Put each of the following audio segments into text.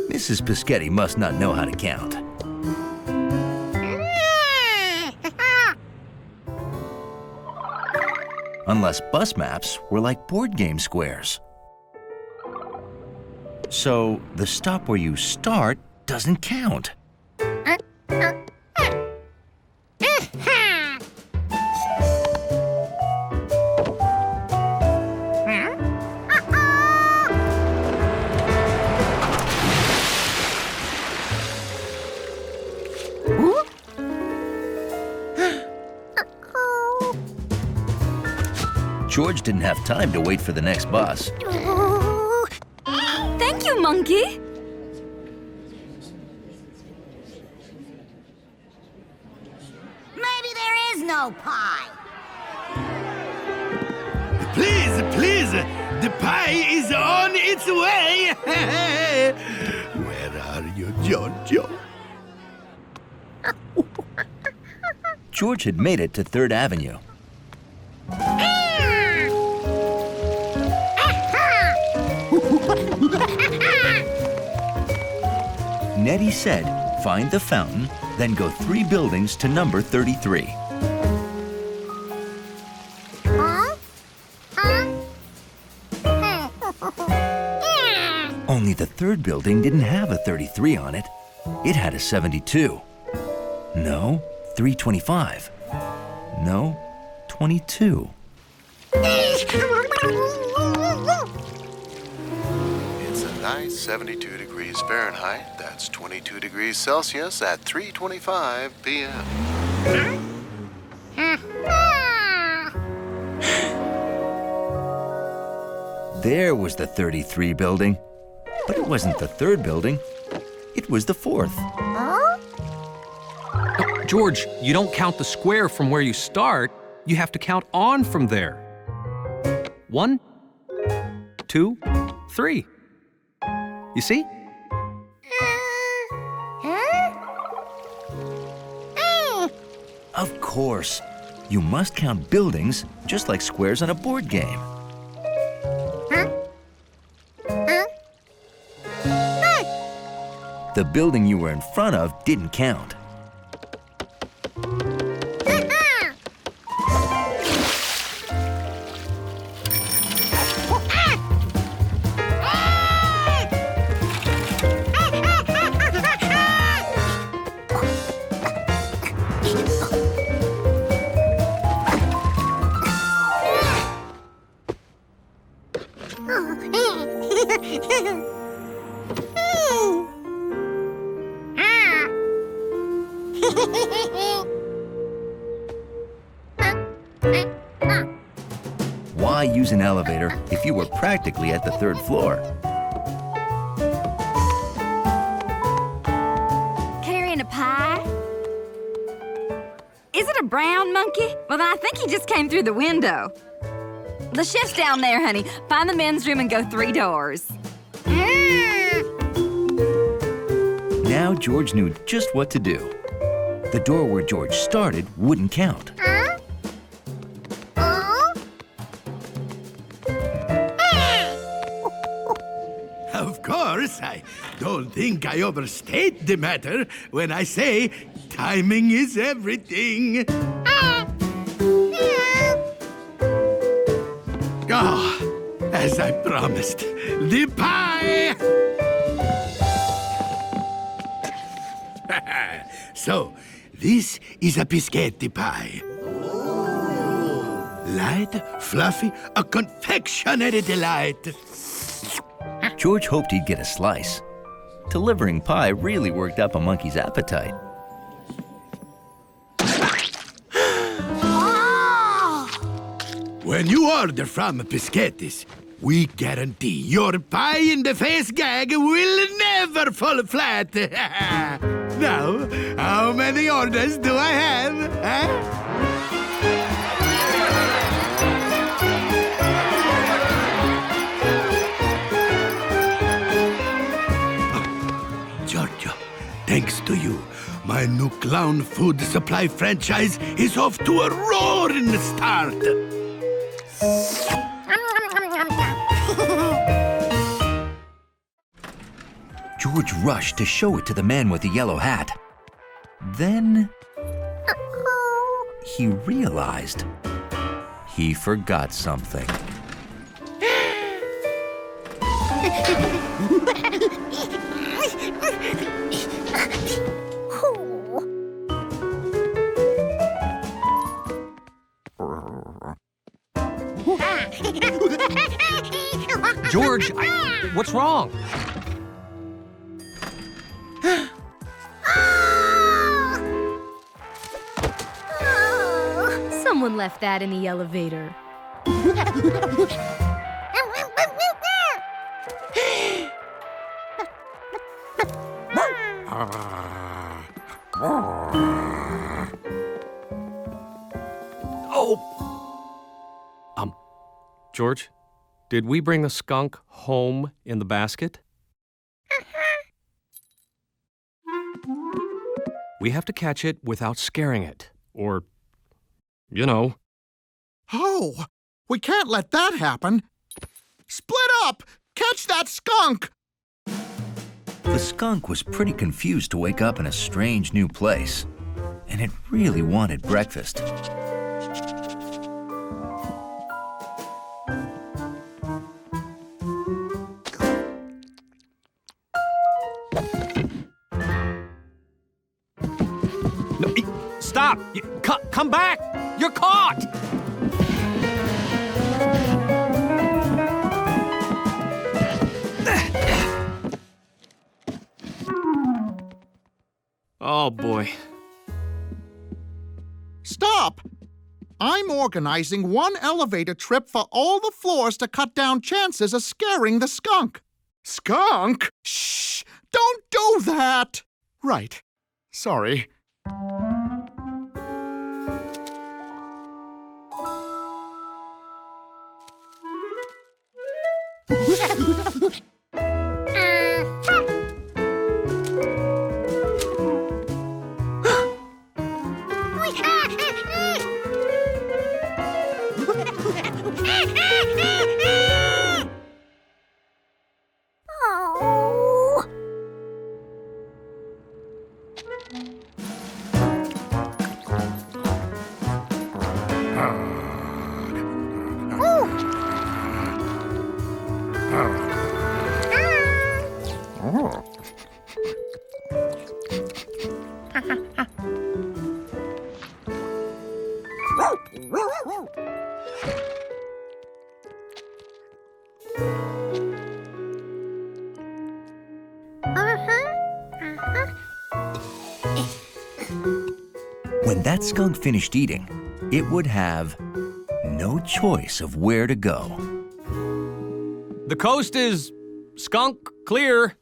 Mrs. Pisghetti must not know how to count. Unless bus maps were like board game squares. So the stop where you start doesn't count. George didn't have time to wait for the next bus. Thank you, Monkey. Maybe there is no pie. Please, please, the pie is on its way. Where are you, Giorgio? George had made it to 3rd Avenue. Nettie said, find the fountain, then go 3 buildings to number 33. Only the 3rd building didn't have a 33 on it. It had a 72. No, 325. No, 22. It's a nice 72 degrees Fahrenheit. That's 22 degrees Celsius at 3:25 p.m. There was the 33 building. But it wasn't the 3rd building. It was the 4th. George, you don't count the square from where you start. You have to count on from there. 1, 2, 3. You see? Of course. You must count buildings just like squares on a board game. The building you were in front of didn't count. Why use an elevator if you were practically at the 3rd floor? Carrying a pie? Is it a brown monkey? Well, then I think he just came through the window. The chef's down there, honey. Find the men's room and go 3 doors. Now George knew just what to do. The door where George started wouldn't count. Of course, I don't think I overstate the matter when I say timing is everything. Oh, as I promised, the pie! So, this is a Pisghetti pie. Light, fluffy, a confectionery delight. George hoped he'd get a slice. Delivering pie really worked up a monkey's appetite. When you order from Pisghetti's, we guarantee your pie-in-the-face gag will never fall flat. Now, how many orders do I have? Giorgio, thanks to you, my new clown food supply franchise is off to a roaring start. George rushed to show it to the man with the yellow hat. Then he realized he forgot something. George, what's wrong? Someone left that in the elevator. George, did we bring the skunk home in the basket? We have to catch it without scaring it, or, you know. Oh, we can't let that happen. Split up! Catch that skunk! The skunk was pretty confused to wake up in a strange new place, and it really wanted breakfast. No, stop! Come back! You're caught! Oh, boy. Stop! I'm organizing one elevator trip for all the floors to cut down chances of scaring the skunk. Skunk? Shh! Don't do that! Right. Sorry. When that skunk finished eating, it would have no choice of where to go. The coast is skunk clear.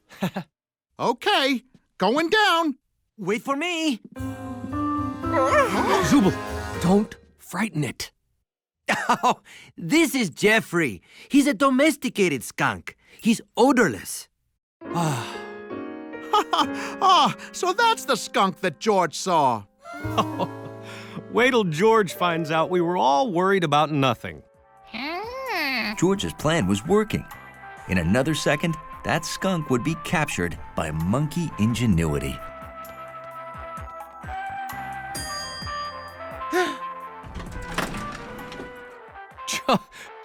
Okay, going down. Wait for me. Zubul, don't frighten it. Oh, this is Jeffrey. He's a domesticated skunk. He's odorless. Ah, so that's the skunk that George saw. Wait till George finds out we were all worried about nothing. George's plan was working. In another second, that skunk would be captured by monkey ingenuity.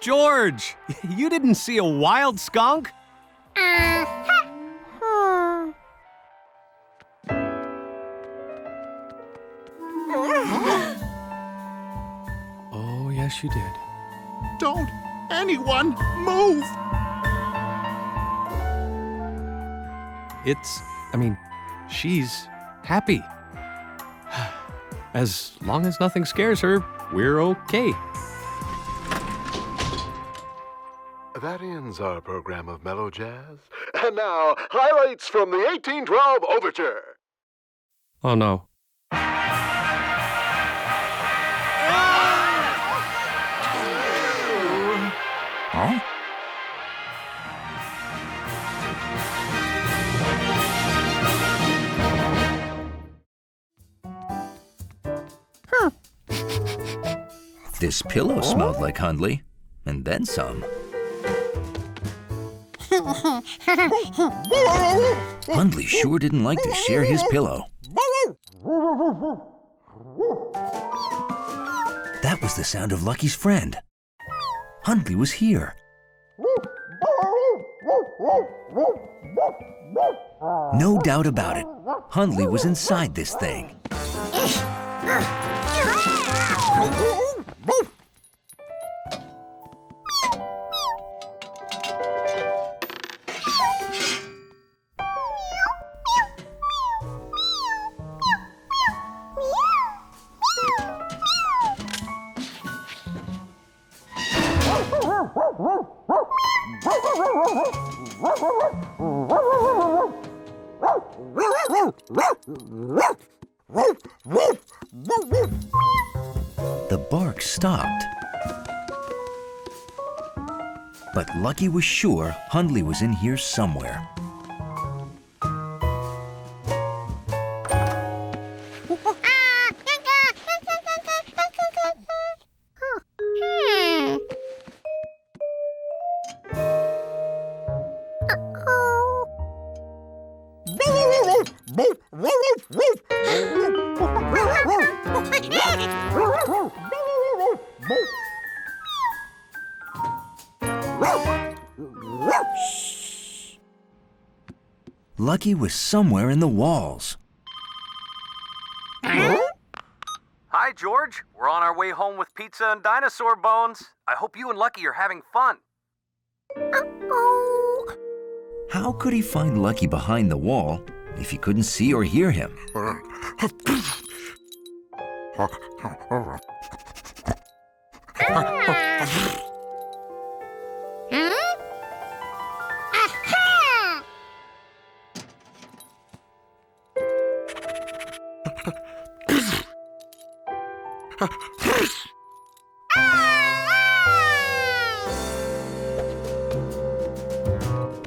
George, you didn't see a wild skunk? Oh, yes, you did. Don't anyone move! She's happy. As long as nothing scares her, we're okay. That ends our program of mellow jazz. And now, highlights from the 1812 Overture. Oh, no. Huh? This pillow smelled like Hundley, and then some. Hundley sure didn't like to share his pillow. That was the sound of Lucky's friend. Hundley was here. No doubt about it, Hundley was inside this thing. The bark stopped. But Lucky was sure Hundley was in here somewhere. Lucky was somewhere in the walls. Hi, George. We're on our way home with pizza and dinosaur bones. I hope you and Lucky are having fun. How could he find Lucky behind the wall if he couldn't see or hear him?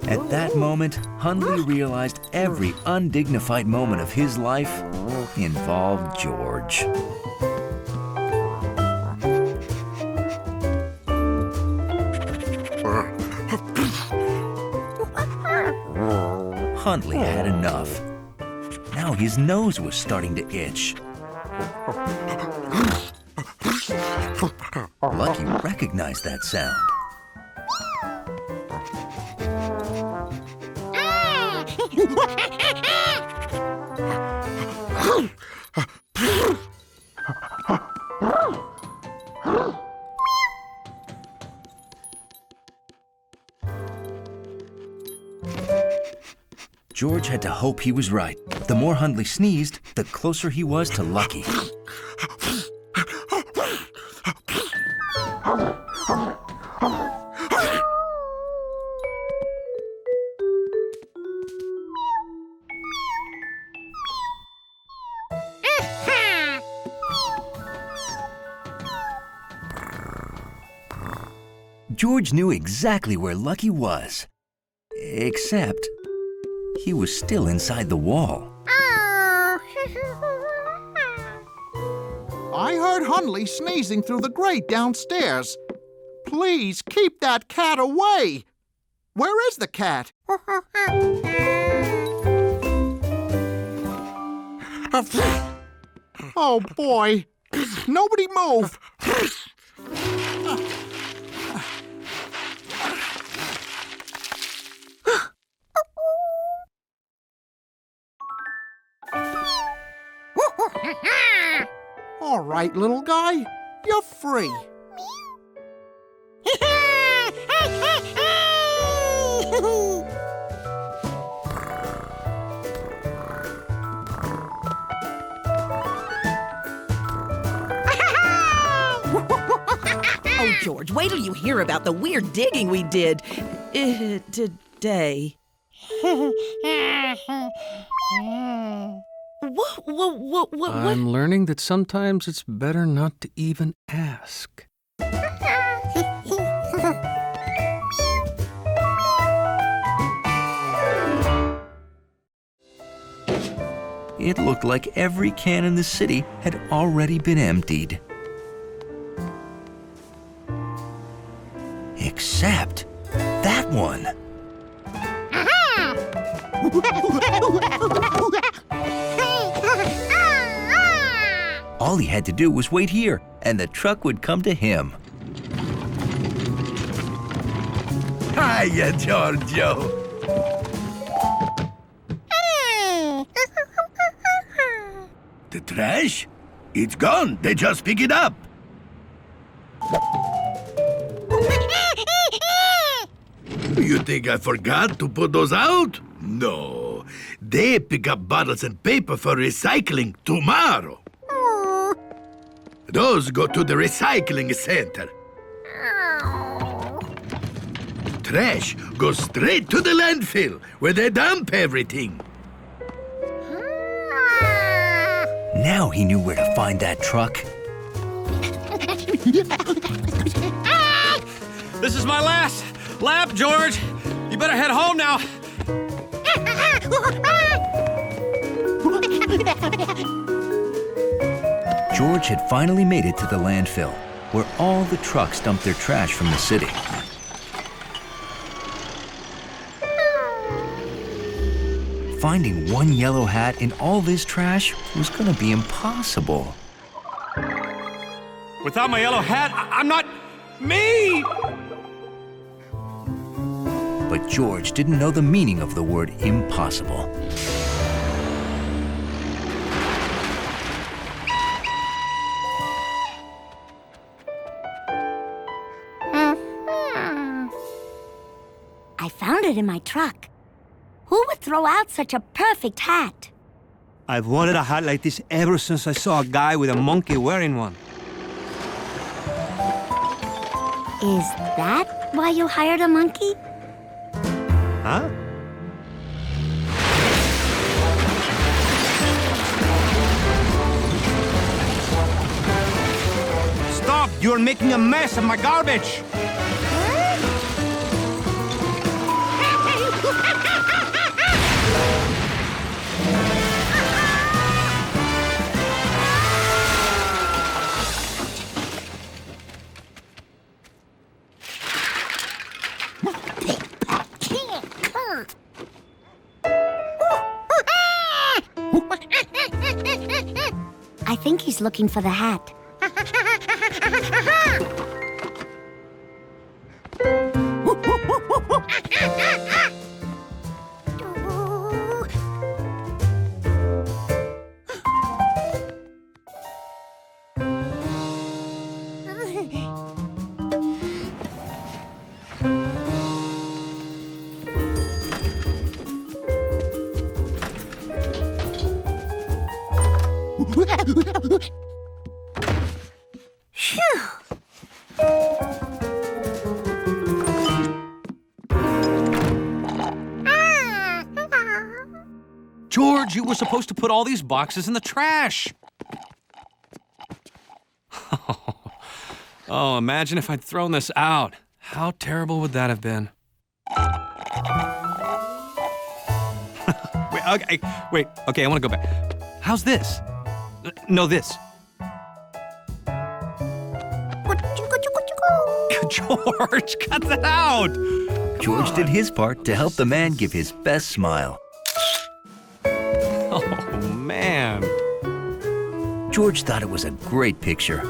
At that moment, Hundley realized every undignified moment of his life involved George. Hundley had enough. Now his nose was starting to itch. Lucky recognized that sound. George had to hope he was right. The more Hundley sneezed, the closer he was to Lucky. George knew exactly where Lucky was, except he was still inside the wall. I heard Hundley sneezing through the grate downstairs. Please keep that cat away. Where is the cat? Oh, boy. Nobody move. All right, little guy, you're free. Oh, George, wait till you hear about the weird digging we did today. What? I'm learning that sometimes it's better not to even ask. It looked like every can in the city had already been emptied. Except that one. All he had to do was wait here, and the truck would come to him. Hiya, Giorgio. The trash? It's gone. They just pick it up. You think I forgot to put those out? No. They pick up bottles and paper for recycling tomorrow. Those go to the recycling center. Trash goes straight to the landfill where they dump everything. Now he knew where to find that truck. This is my last lap, George. You better head home now. George had finally made it to the landfill, where all the trucks dumped their trash from the city. Finding one yellow hat in all this trash was gonna be impossible. Without my yellow hat, I'm not me! But George didn't know the meaning of the word impossible. I found it in my truck. Who would throw out such a perfect hat? I've wanted a hat like this ever since I saw a guy with a monkey wearing one. Is that why you hired a monkey? Huh? Stop! You're making a mess of my garbage! I think he's looking for the hat. George, you were supposed to put all these boxes in the trash. Oh, imagine if I'd thrown this out. How terrible would that have been? Okay, I want to go back. How's this? No, this. George, cut that out! George did his part to help the man give his best smile. Oh, man. George thought it was a great picture.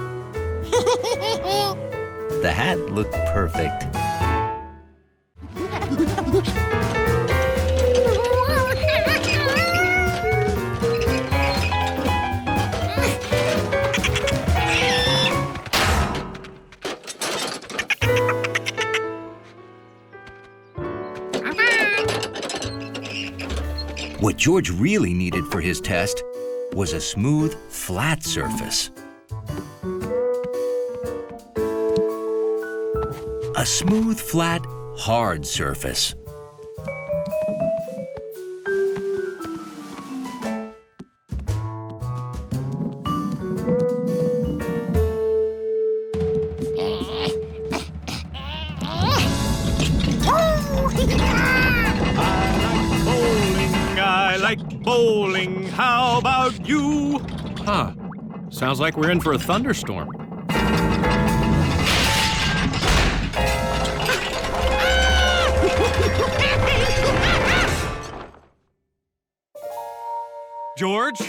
The hat looked perfect. What George really needed for his test was a smooth, flat surface. A smooth, flat, hard surface. I like bowling. How about you? Huh. Sounds like we're in for a thunderstorm. George?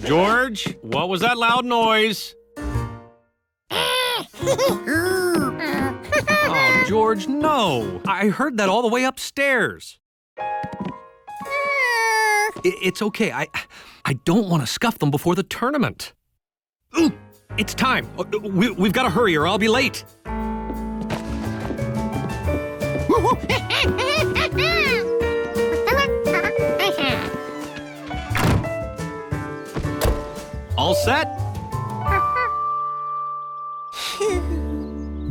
George, what was that loud noise? Oh, George, no. I heard that all the way upstairs. It's okay. I don't want to scuff them before the tournament. Ooh, it's time. We've got to hurry or I'll be late. All set?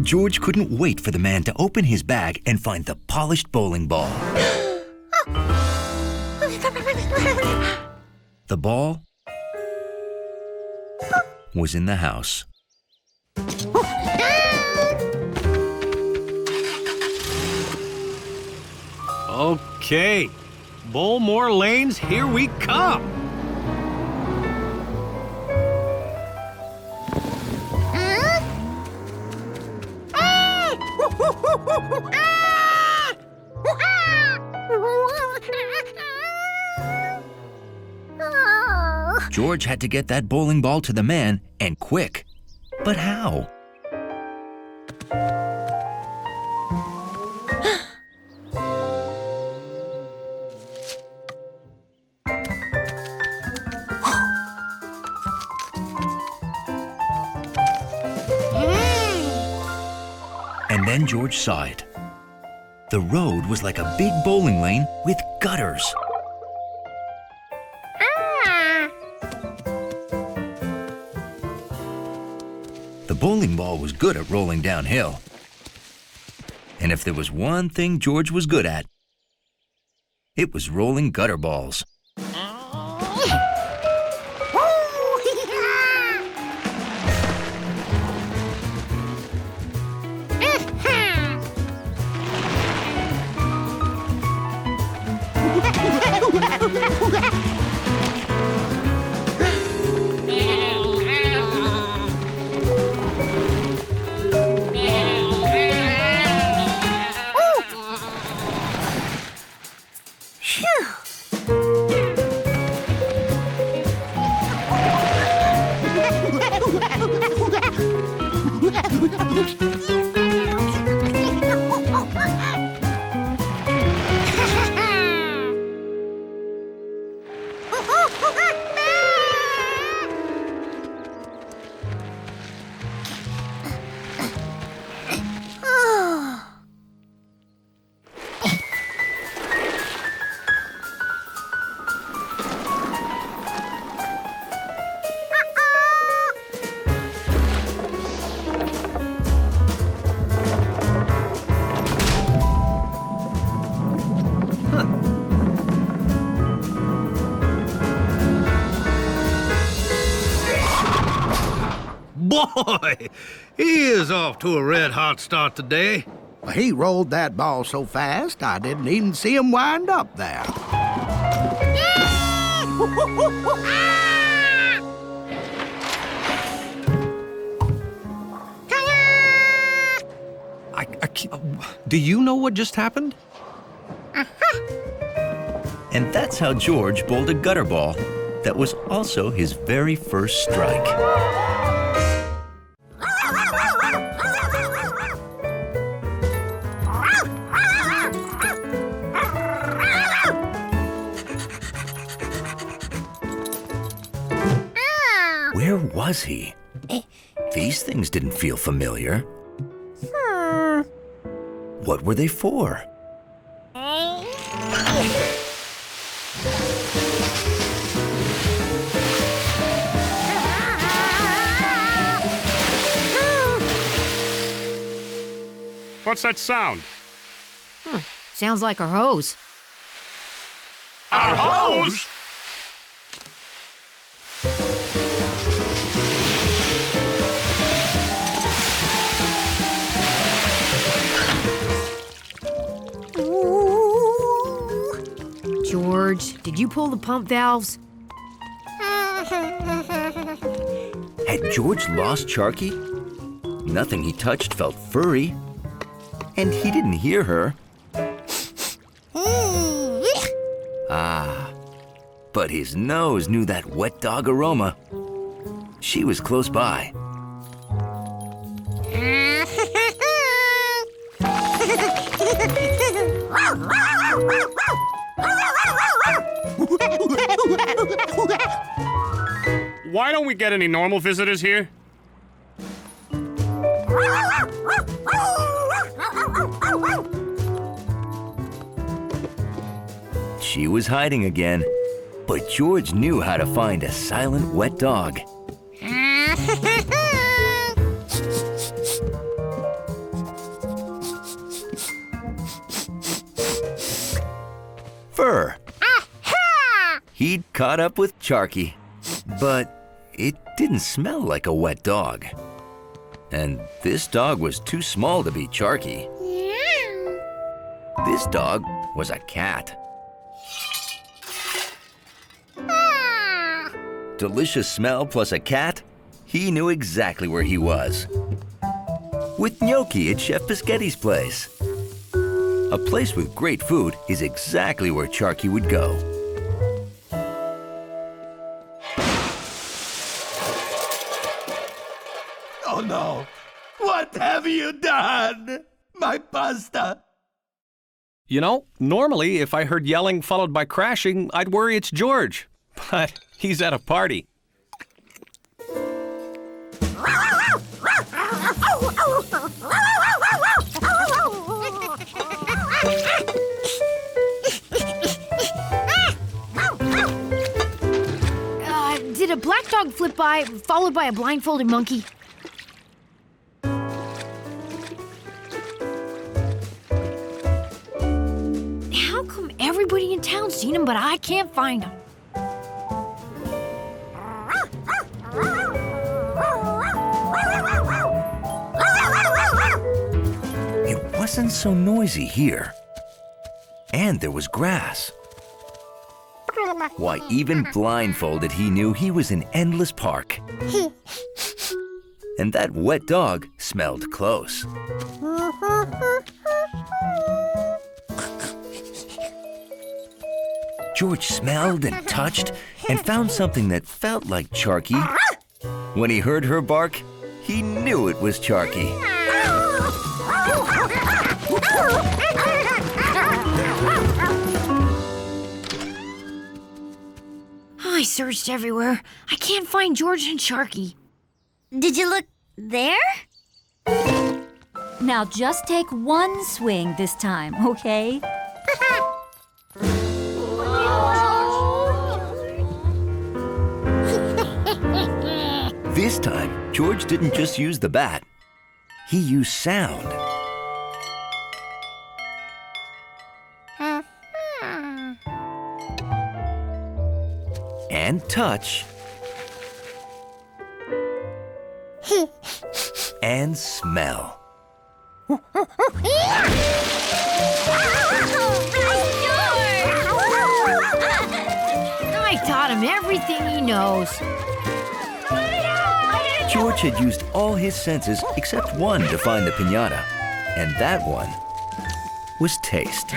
George couldn't wait for the man to open his bag and find the polished bowling ball. The ball was in the house. Okay. Bowlmore Lanes, here we come. George had to get that bowling ball to the man, and quick. But how? And then George saw it. The road was like a big bowling lane with gutters. The bowling ball was good at rolling downhill. And if there was one thing George was good at, it was rolling gutter balls. Boy, he is off to a red-hot start today. He rolled that ball so fast, I didn't even see him wind up there. Do you know what just happened? And that's how George bowled a gutter ball that was also his very first strike. Where was he? These things didn't feel familiar. What were they for? What's that sound? Sounds like a hose. Our hose? George, did you pull the pump valves? Had George lost Sharky? Nothing he touched felt furry. And he didn't hear her. Ah, but his nose knew that wet dog aroma. She was close by. Why don't we get any normal visitors here? She was hiding again, but George knew how to find a silent wet dog. Fur. He'd caught up with Charky, but it didn't smell like a wet dog. And this dog was too small to be Charky. This dog was a cat. Delicious smell plus a cat, he knew exactly where he was. With gnocchi at Chef Pisghetti's place. A place with great food is exactly where Charky would go. Oh no! What have you done? My pasta! You know, normally if I heard yelling followed by crashing, I'd worry it's George. But he's at a party. Did a black dog flip by, followed by a blindfolded monkey? How come everybody in town's seen him, but I can't find him? It wasn't so noisy here. And there was grass. Why, even blindfolded, he knew he was in Endless Park. And that wet dog smelled close. George smelled and touched and found something that felt like Charky. When he heard her bark, he knew it was Charky. I searched everywhere. I can't find George and Sharky. Did you look there? Now just take one swing this time, okay? This time, George didn't just use the bat. He used sound. And touch. And smell. I taught him everything he knows. George had used all his senses except one to find the piñata, and that one was taste.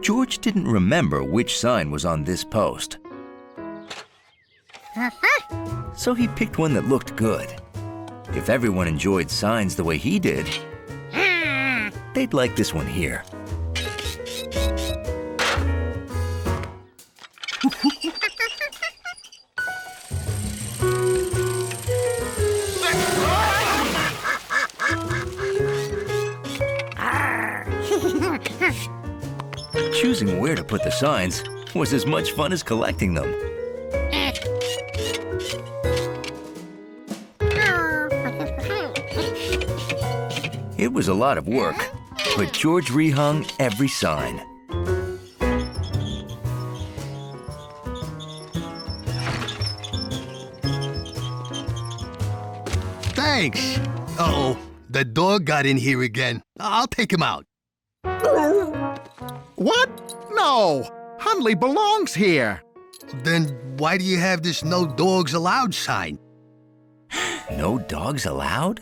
George didn't remember which sign was on this post. So he picked one that looked good. If everyone enjoyed signs the way he did, they'd like this one here. Choosing where to put the signs was as much fun as collecting them. It was a lot of work, but George rehung every sign. Thanks. Uh-oh, the dog got in here again. I'll take him out. What? No! Hundley belongs here. Then why do you have this no dogs allowed sign? No dogs allowed?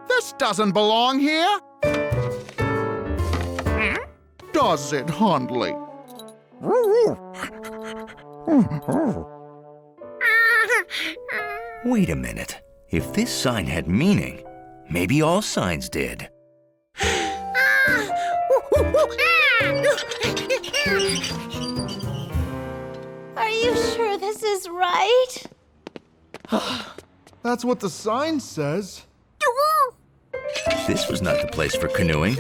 This doesn't belong here. Does it, Hundley? Wait a minute. If this sign had meaning, maybe all signs did. Are you sure this is right? That's what the sign says. This was not the place for canoeing.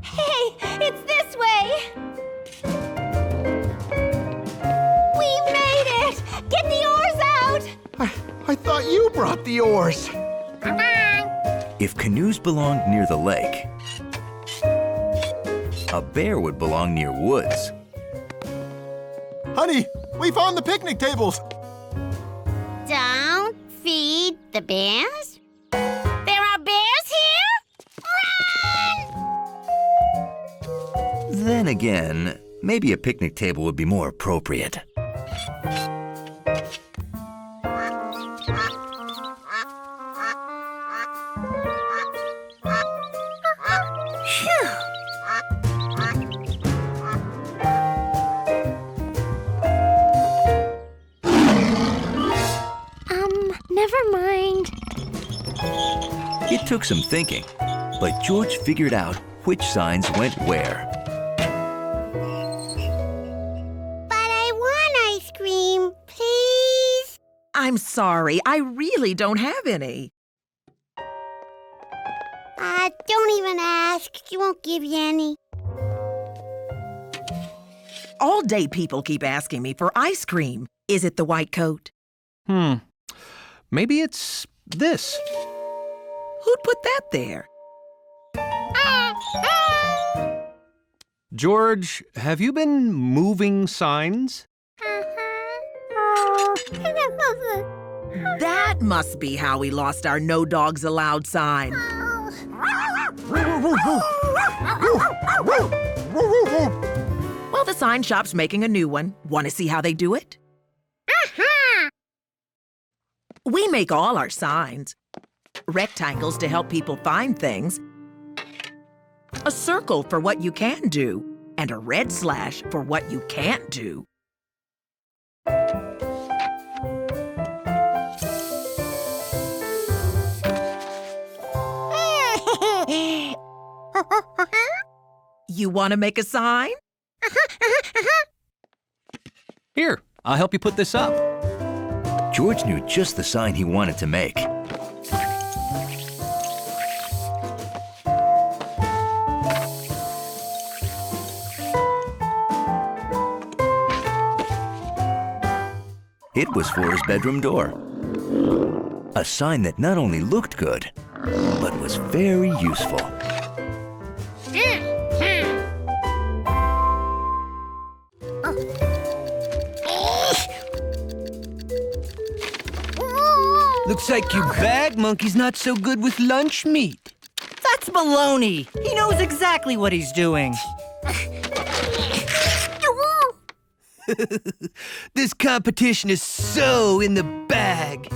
Hey, it's this way. We made it! Get the oars out! I thought you brought the oars. If canoes belonged near the lake, a bear would belong near woods. Honey, we found the picnic tables. Don't feed the bears. There are bears here? Run! Then again, maybe a picnic table would be more appropriate. Never mind. It took some thinking, but George figured out which signs went where. But I want ice cream, please. I'm sorry, I really don't have any. Don't even ask. She won't give you any. All day people keep asking me for ice cream. Is it the white coat? Maybe it's this. Who'd put that there? George, have you been moving signs? That must be how we lost our no dogs allowed sign. Well, the sign shop's making a new one. Want to see how they do it? We make all our signs. Rectangles to help people find things. A circle for what you can do. And a red slash for what you can't do. You want to make a sign? Here, I'll help you put this up. George knew just the sign he wanted to make. It was for his bedroom door. A sign that not only looked good, but was very useful. Looks like your bag monkey's not so good with lunch meat. That's baloney. He knows exactly what he's doing. This competition is so in the bag.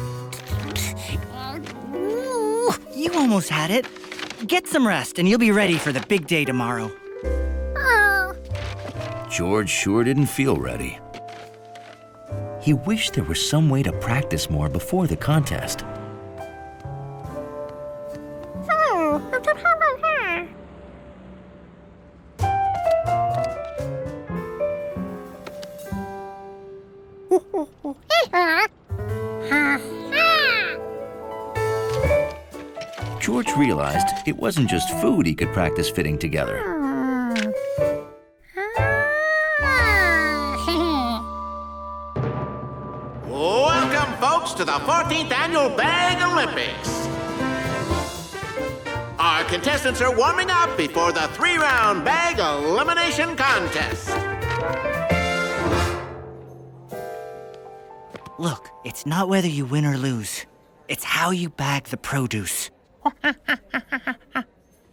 You almost had it. Get some rest and you'll be ready for the big day tomorrow. George sure didn't feel ready. He wished there was some way to practice more before the contest. George realized it wasn't just food he could practice fitting together. Welcome, folks, to the 14th Annual Bag Olympics. Our contestants are warming up before the 3-round bag elimination contest. Look, it's not whether you win or lose. It's how you bag the produce.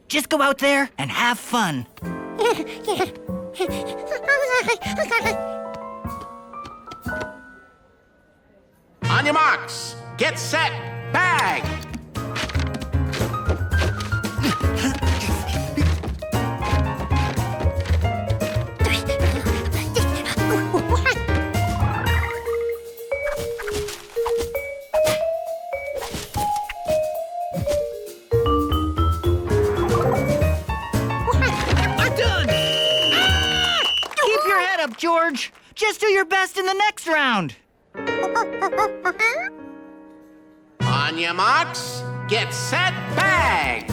Just go out there and have fun. On your marks, get set, bag! George, just do your best in the next round. On your marks, get set, bag!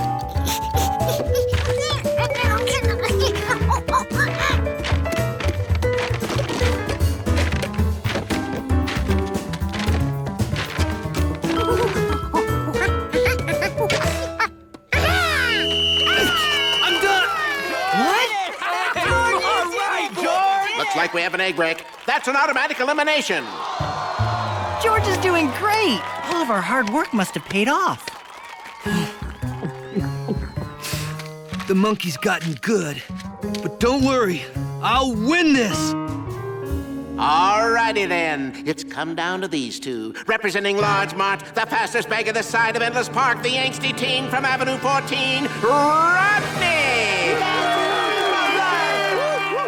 I'm done. What? Looks like we have an egg break. That's an automatic elimination. George is doing great. All of our hard work must have paid off. The monkey's gotten good. But don't worry, I'll win this. Alrighty then, it's come down to these two. Representing Large Mart, the fastest beggar this side of Endless Park, the angsty teen from Avenue 14, Rodney!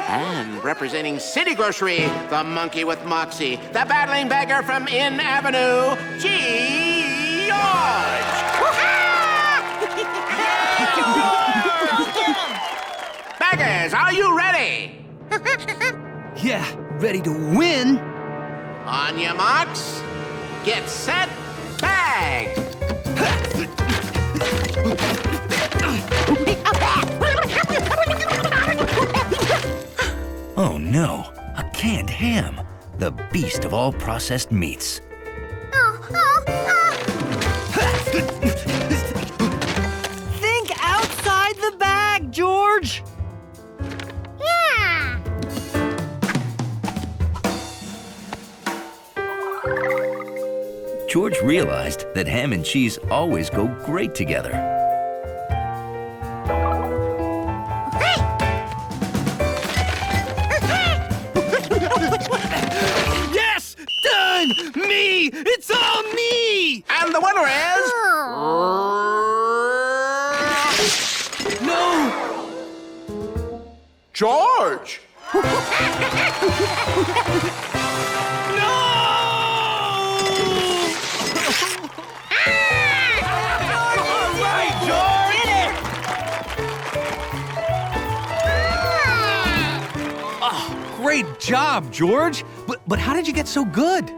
And representing City Grocery, the monkey with moxie, the battling beggar from In Avenue, George! Beggars, are you ready? Yeah, ready to win. On your marks, get set, bag! Oh no, a canned ham, the beast of all processed meats. Think outside the bag, George. Yeah. George realized that ham and cheese always go great together. Yes! Done! Me! It's all me! And the winner is... No! George! Great job, George. But how did you get so good?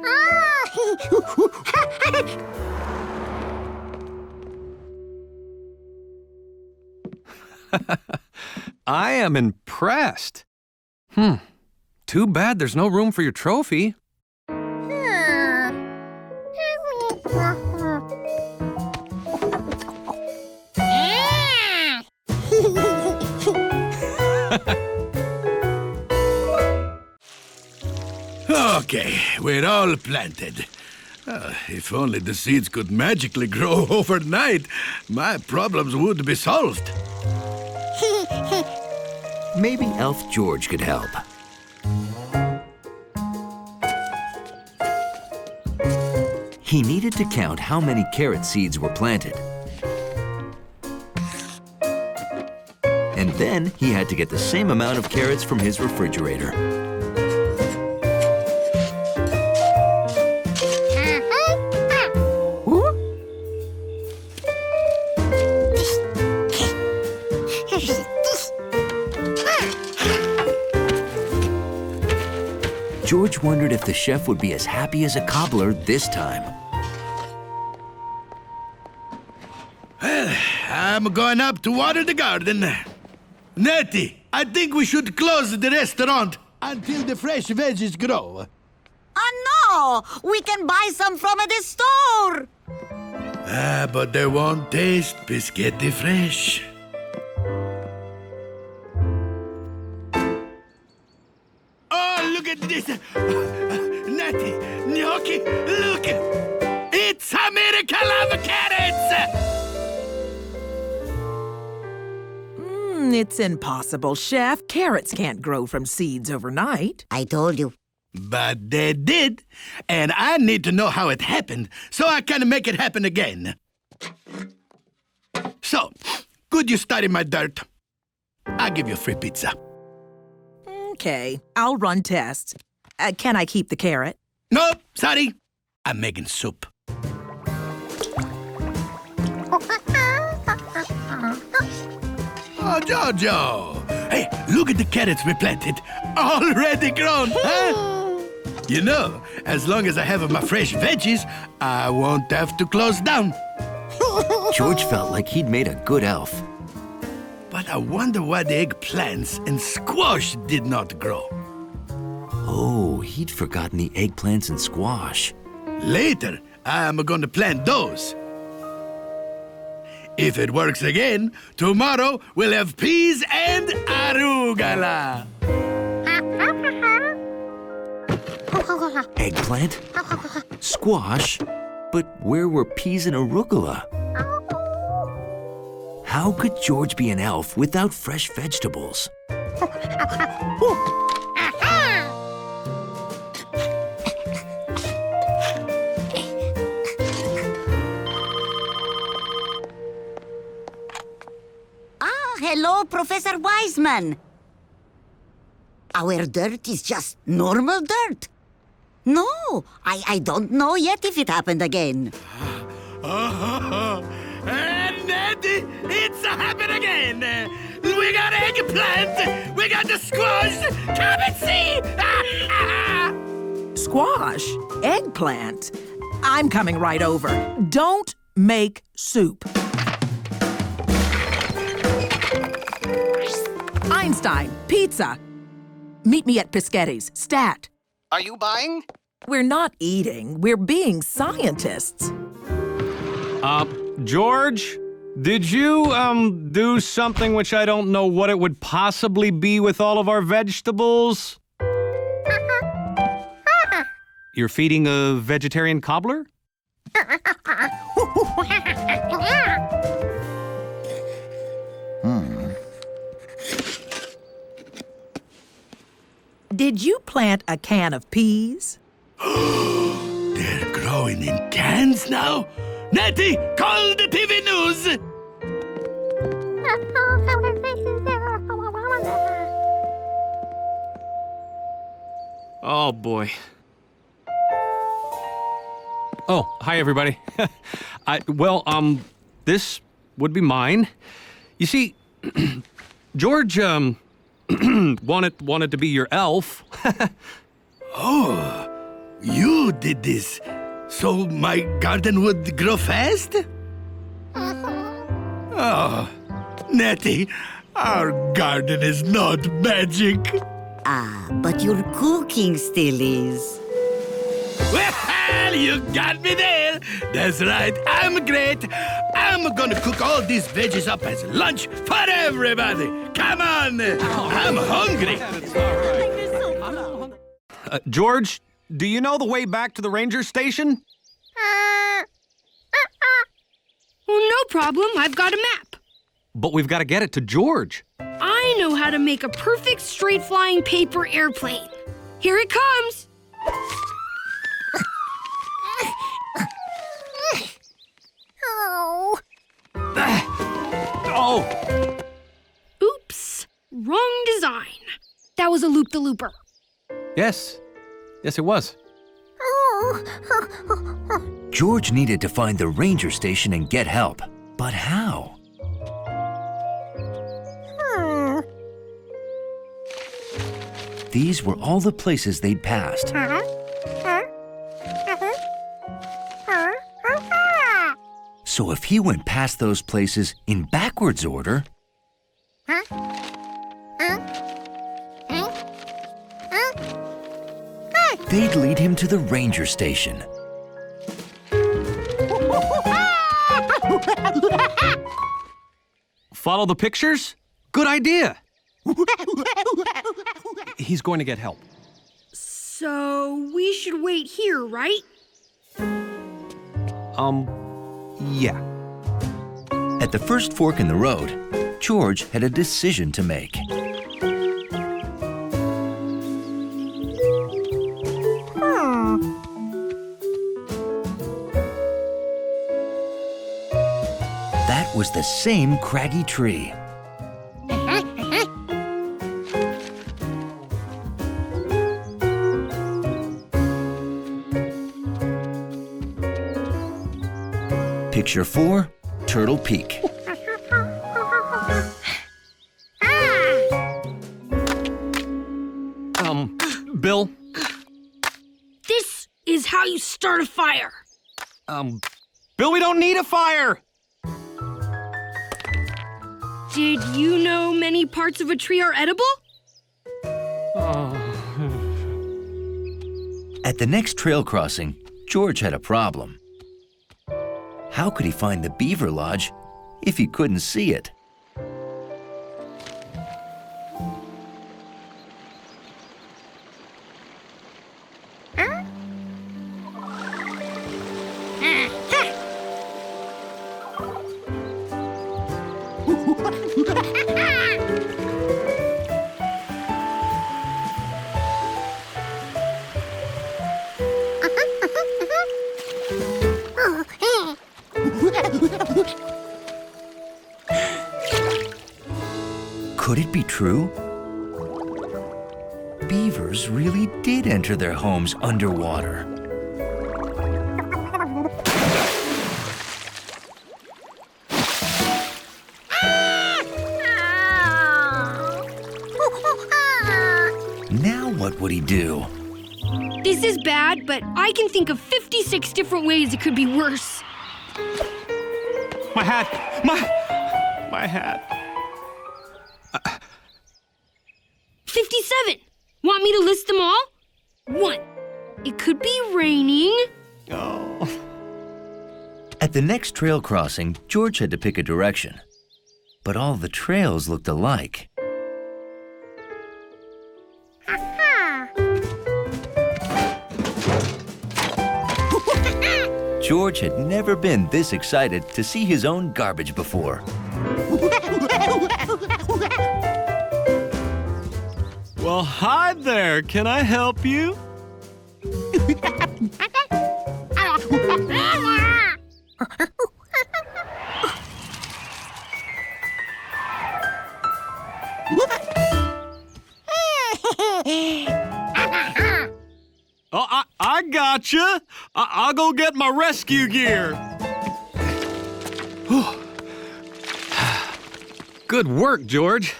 I am impressed. Too bad there's no room for your trophy. Okay, we're all planted. If only the seeds could magically grow overnight, my problems would be solved. Maybe Elf George could help. He needed to count how many carrot seeds were planted. And then he had to get the same amount of carrots from his refrigerator. George wondered if the chef would be as happy as a cobbler this time. Well, I'm going up to water the garden. Nettie, I think we should close the restaurant until the fresh veggies grow. Oh, no! We can buy some from the store! But they won't taste Pisghetti fresh. Oh, look at this! Natty, Gnocchi, look! It's a miracle of carrots! It's impossible, Chef. Carrots can't grow from seeds overnight. I told you. But they did, and I need to know how it happened, so I can make it happen again. So, could you study my dirt? I'll give you a free pizza. Okay, I'll run tests. Can I keep the carrot? Nope, sorry. I'm making soup. Oh, Jojo! Hey, look at the carrots we planted. Already grown, huh? You know, as long as I have my fresh veggies, I won't have to close down. George felt like he'd made a good elf. But I wonder why the eggplants and squash did not grow. Oh, he'd forgotten the eggplants and squash. Later, I'm going to plant those. If it works again, tomorrow we'll have peas and arugula. Eggplant? Squash? But where were peas and arugula? How could George be an elf without fresh vegetables? Hello, Professor Wiseman. Our dirt is just normal dirt. No, I don't know yet if it happened again. And Natty, it's happened again. We got eggplant. We got the squash. Come and see. Squash? Eggplant? I'm coming right over. Don't make soup. Einstein, pizza. Meet me at Pisghetti's, stat. Are you buying? We're not eating, we're being scientists. George, did you, do something which I don't know what it would possibly be with all of our vegetables? You're feeding a vegetarian cobbler? Did you plant a can of peas? They're growing in cans now? Natty, call the TV news! Oh, boy. Oh, hi, everybody. This would be mine. You see, George, wanted to be your elf. Oh, you did this so my garden would grow fast? Oh, Natty, our garden is not magic. Ah, but your cooking still is. Well, you got me there. That's right, I'm great. I'm gonna cook all these veggies up as lunch for everybody. Come on, I'm hungry. George, do you know the way back to the ranger station? Well, no problem. I've got a map. But we've got to get it to George. I know how to make a perfect straight-flying paper airplane. Here it comes. Oh! Oops. Wrong design. That was a loop-the-looper. Yes, it was. George needed to find the ranger station and get help. But how? These were all the places they'd passed. So if he went past those places in backwards order, they'd lead him to the ranger station. Follow the pictures? Good idea. He's going to get help. So we should wait here, right? Yeah. At the first fork in the road, George had a decision to make. That was the same craggy tree. Picture 4, Turtle Peak. Bill? This is how you start a fire. Bill, we don't need a fire! Did you know many parts of a tree are edible? At the next trail crossing, George had a problem. How could he find the beaver lodge if he couldn't see it? Could it be true? Beavers really did enter their homes underwater. Now what would he do? This is bad, but I can think of 56 different ways it could be worse. My hat! My hat. 57. Want me to list them all? 1. It could be raining. Oh. At the next trail crossing, George had to pick a direction. But all the trails looked alike. George had never been this excited to see his own garbage before. Well, hi there. Can I help you? Oh, I gotcha. I'll go get my rescue gear. Good work, George.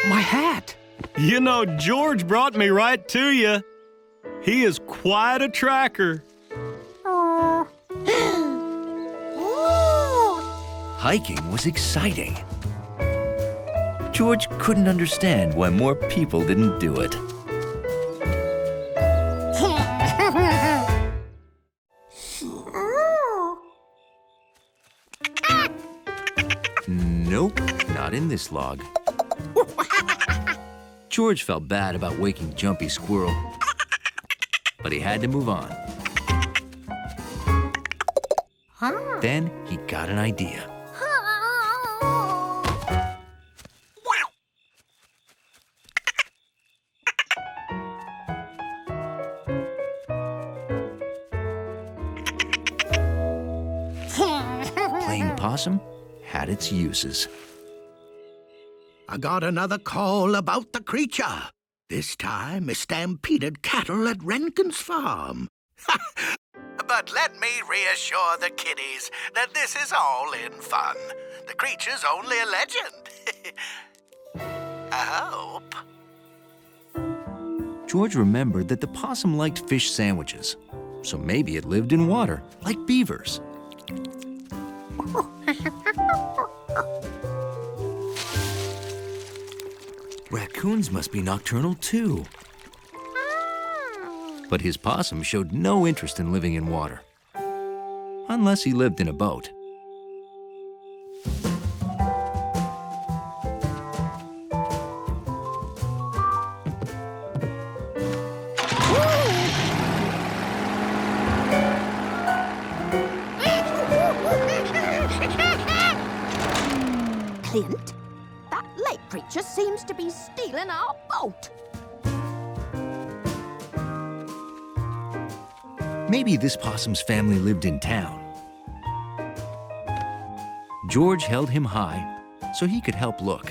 My hat. You know, George brought me right to you. He is quite a tracker. Hiking was exciting. George couldn't understand why more people didn't do it. Nope, not in this log. George felt bad about waking Jumpy Squirrel, but he had to move on. Then he got an idea. Playing possum had its uses. I got another call about the creature. This time, a stampeded cattle at Renkin's farm. But let me reassure the kiddies that this is all in fun. The creature's only a legend. I hope. George remembered that the possum liked fish sandwiches, so maybe it lived in water, like beavers. Raccoons must be nocturnal too. But his possum showed no interest in living in water, unless he lived in a boat. Clint, that lake creature seems to be stealing our boat. Maybe this possum's family lived in town. George held him high so he could help look.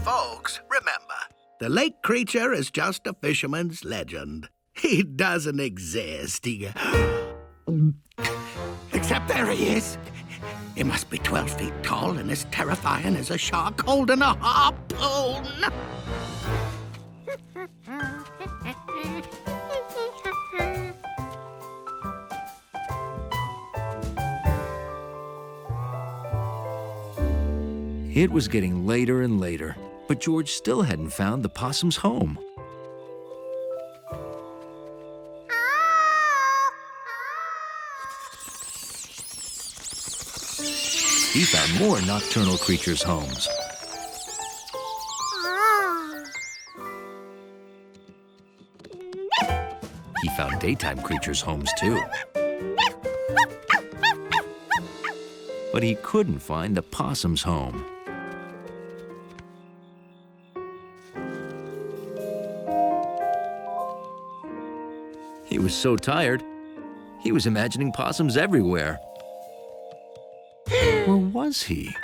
Folks, remember, the lake creature is just a fisherman's legend. He doesn't exist. Except there he is. He must be 12 feet tall and as terrifying as a shark holding a harpoon. It was getting later and later, but George still hadn't found the possum's home. He found more nocturnal creatures' homes. He found daytime creatures' homes, too. But he couldn't find the possum's home. He was so tired, he was imagining possums everywhere. Or was he?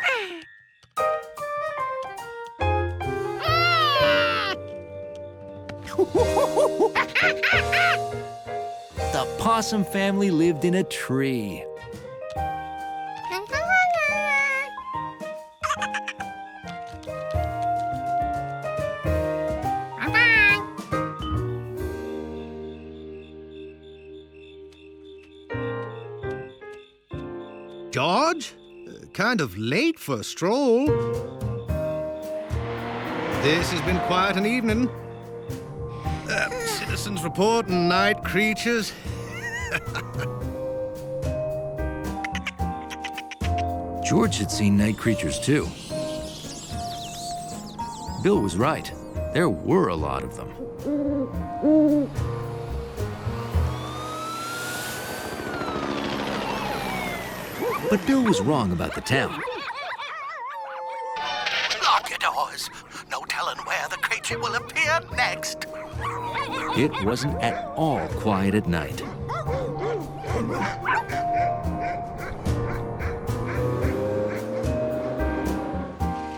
The possum family lived in a tree. George? Kind of late for a stroll. This has been quite an evening. Citizens report and night creatures. George had seen night creatures too. Bill was right. There were a lot of them. But Bill was wrong about the town. Lock your doors. No telling where the creature will appear next. It wasn't at all quiet at night.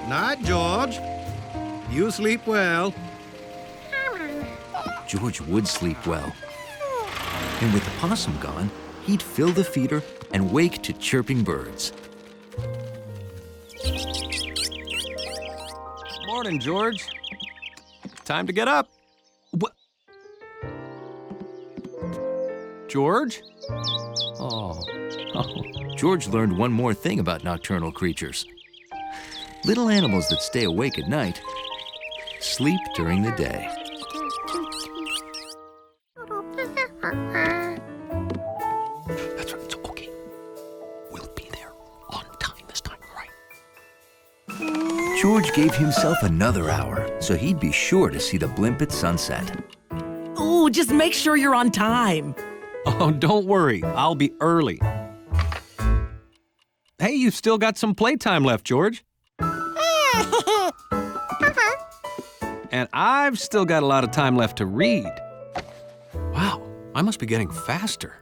Night, George. You sleep well. George would sleep well. And with the possum gone, he'd fill the feeder and wake to chirping birds. Morning, George. Time to get up. What? George? Oh. George learned one more thing about nocturnal creatures. Little animals that stay awake at night sleep during the day. That's right, it's okay. We'll be there on time this time, all right? George gave himself another hour so he'd be sure to see the blimp at sunset. Ooh, just make sure you're on time. Oh, don't worry. I'll be early. Hey, you've still got some playtime left, George. And I've still got a lot of time left to read. Wow, I must be getting faster.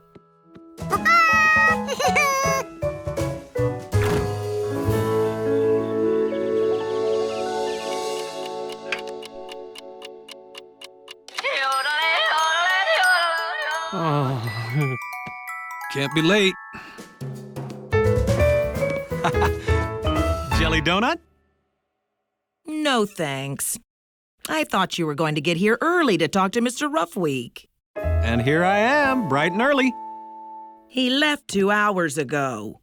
Oh, can't be late. Jelly donut? No, thanks. I thought you were going to get here early to talk to Mr. Roughweek. And here I am, bright and early. He left 2 hours ago.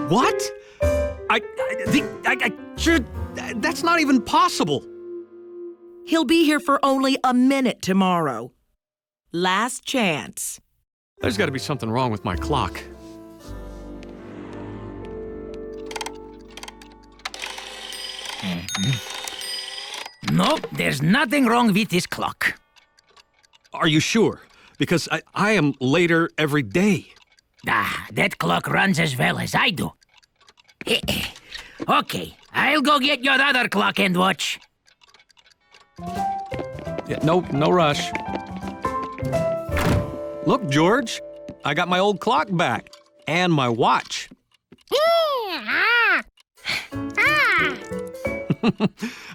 What? I should... That's not even possible. He'll be here for only a minute tomorrow. Last chance. There's got to be something wrong with my clock. No, there's nothing wrong with this clock. Are you sure? Because I am later every day. Ah, that clock runs as well as I do. Okay, I'll go get your other clock and watch. Yeah, no rush. Look, George, I got my old clock back and my watch.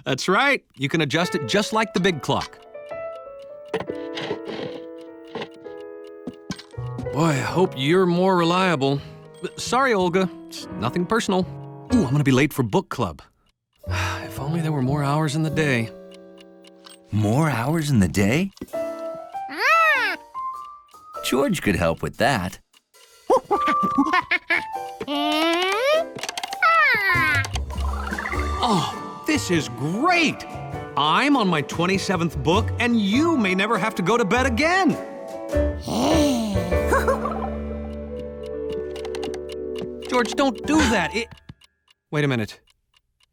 That's right. You can adjust it just like the big clock. Boy, I hope you're more reliable. Sorry, Olga. It's nothing personal. Ooh, I'm gonna be late for book club. If only there were more hours in the day. More hours in the day? George could help with that. Oh, this is great! I'm on my 27th book, and you may never have to go to bed again. George, don't do that. Wait a minute.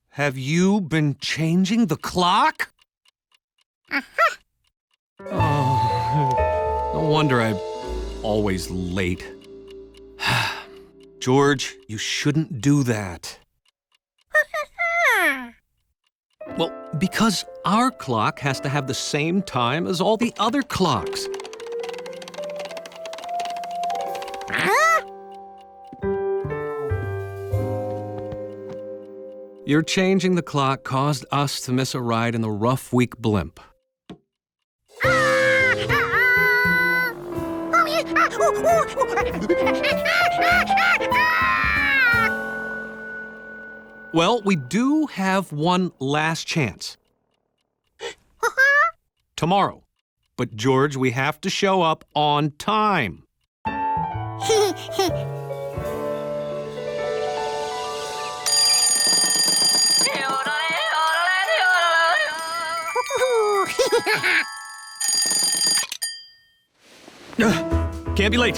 Have you been changing the clock? Oh, no wonder I'm always late. George, you shouldn't do that. Well, because our clock has to have the same time as all the other clocks. Your changing the clock caused us to miss a ride in the rough week blimp. Well, we do have one last chance. Tomorrow. But, George, we have to show up on time. Can't be late.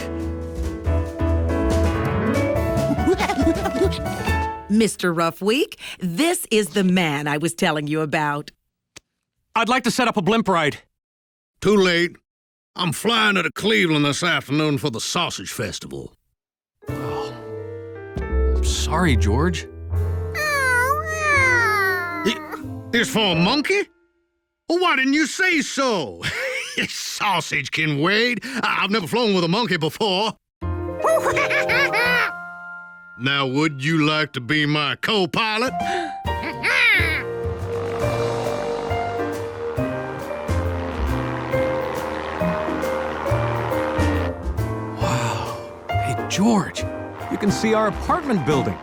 Mr. Roughweek, this is the man I was telling you about. I'd like to set up a blimp ride. Too late. I'm flying to Cleveland this afternoon for the Sausage Festival. Oh, I'm sorry, George. It's for a monkey? Well, why didn't you say so? Sausage can wait. I've never flown with a monkey before. Now, would you like to be my co-pilot? Wow. Hey, George, you can see our apartment building.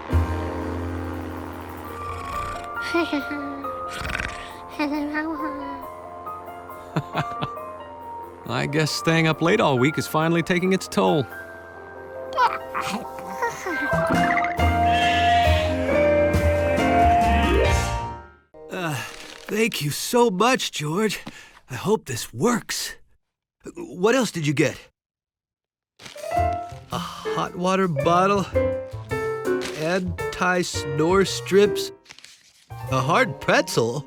I guess staying up late all week is finally taking its toll. Thank you so much, George. I hope this works. What else did you get? A hot water bottle, anti-snore strips, a hard pretzel.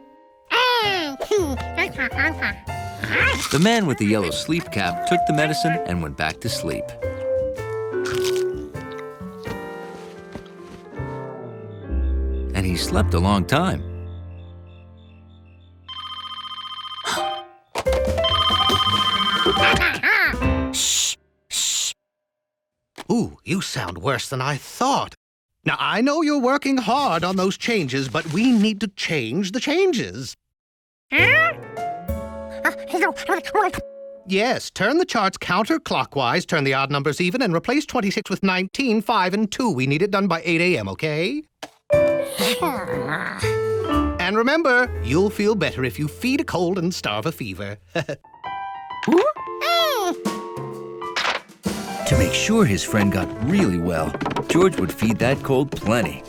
The man with the yellow sleep cap took the medicine and went back to sleep. And he slept a long time. Shh, shh. Ooh, you sound worse than I thought. Now, I know you're working hard on those changes, but we need to change the changes. Yes, turn the charts counterclockwise, turn the odd numbers even, and replace 26 with 19, 5, and 2. We need it done by 8 a.m., okay? And remember, you'll feel better if you feed a cold and starve a fever. To make sure his friend got really well, George would feed that cold plenty.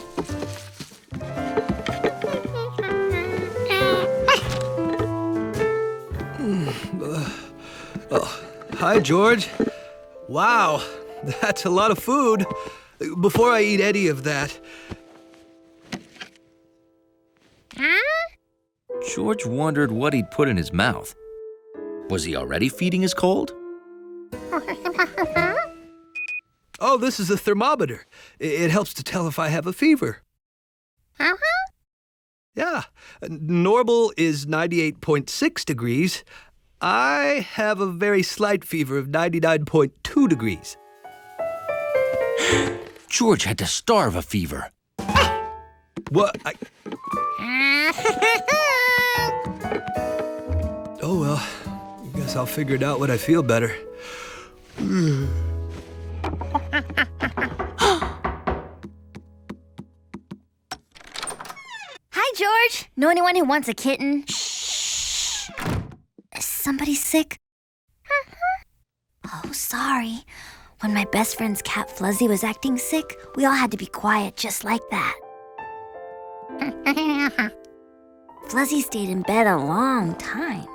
Hi, George. Wow, that's a lot of food. Before I eat any of that. George wondered what he'd put in his mouth. Was he already feeding his cold? Oh, this is a thermometer. It helps to tell if I have a fever. Yeah, normal is 98.6 degrees. I have a very slight fever of 99.2 degrees. George had to starve a fever. What? Oh, well, I guess I'll figure it out when I feel better. Hi, George. Know anyone who wants a kitten? Shh. Is somebody sick? Oh, sorry. When my best friend's cat Fluzzy was acting sick, we all had to be quiet just like that. Fluzzy stayed in bed a long time.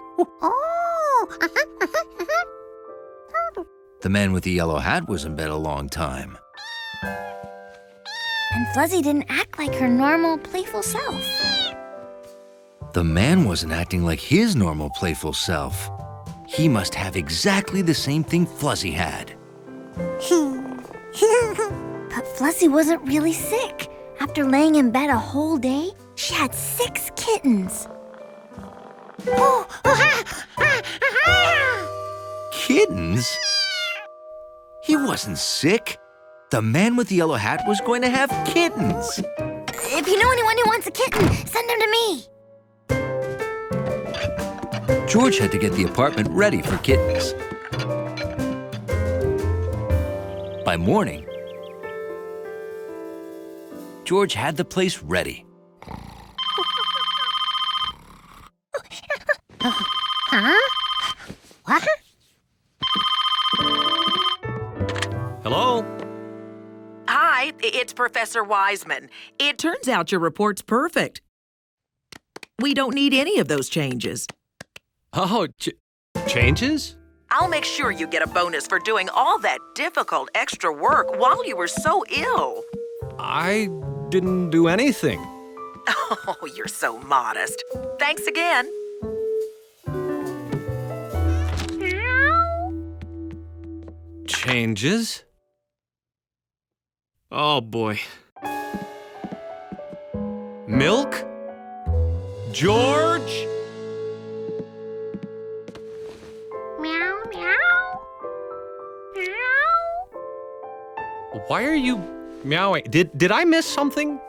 The man with the yellow hat was in bed a long time. And Fluzzy didn't act like her normal, playful self. The man wasn't acting like his normal playful self. He must have exactly the same thing Fluzzy had. But Fluzzy wasn't really sick. After laying in bed a whole day, she had 6 kittens. Kittens? He wasn't sick. The man with the yellow hat was going to have kittens. If you know anyone who wants a kitten, send them to me. George had to get the apartment ready for kittens. By morning, George had the place ready. Huh? What? Hello? Hi, it's Professor Wiseman. It turns out your report's perfect. We don't need any of those changes. Oh, changes? I'll make sure you get a bonus for doing all that difficult extra work while you were so ill. I didn't do anything. Oh, you're so modest. Thanks again. Changes? Oh, boy. Milk? George? Meow, meow. Meow. Why are you meowing? Did I miss something?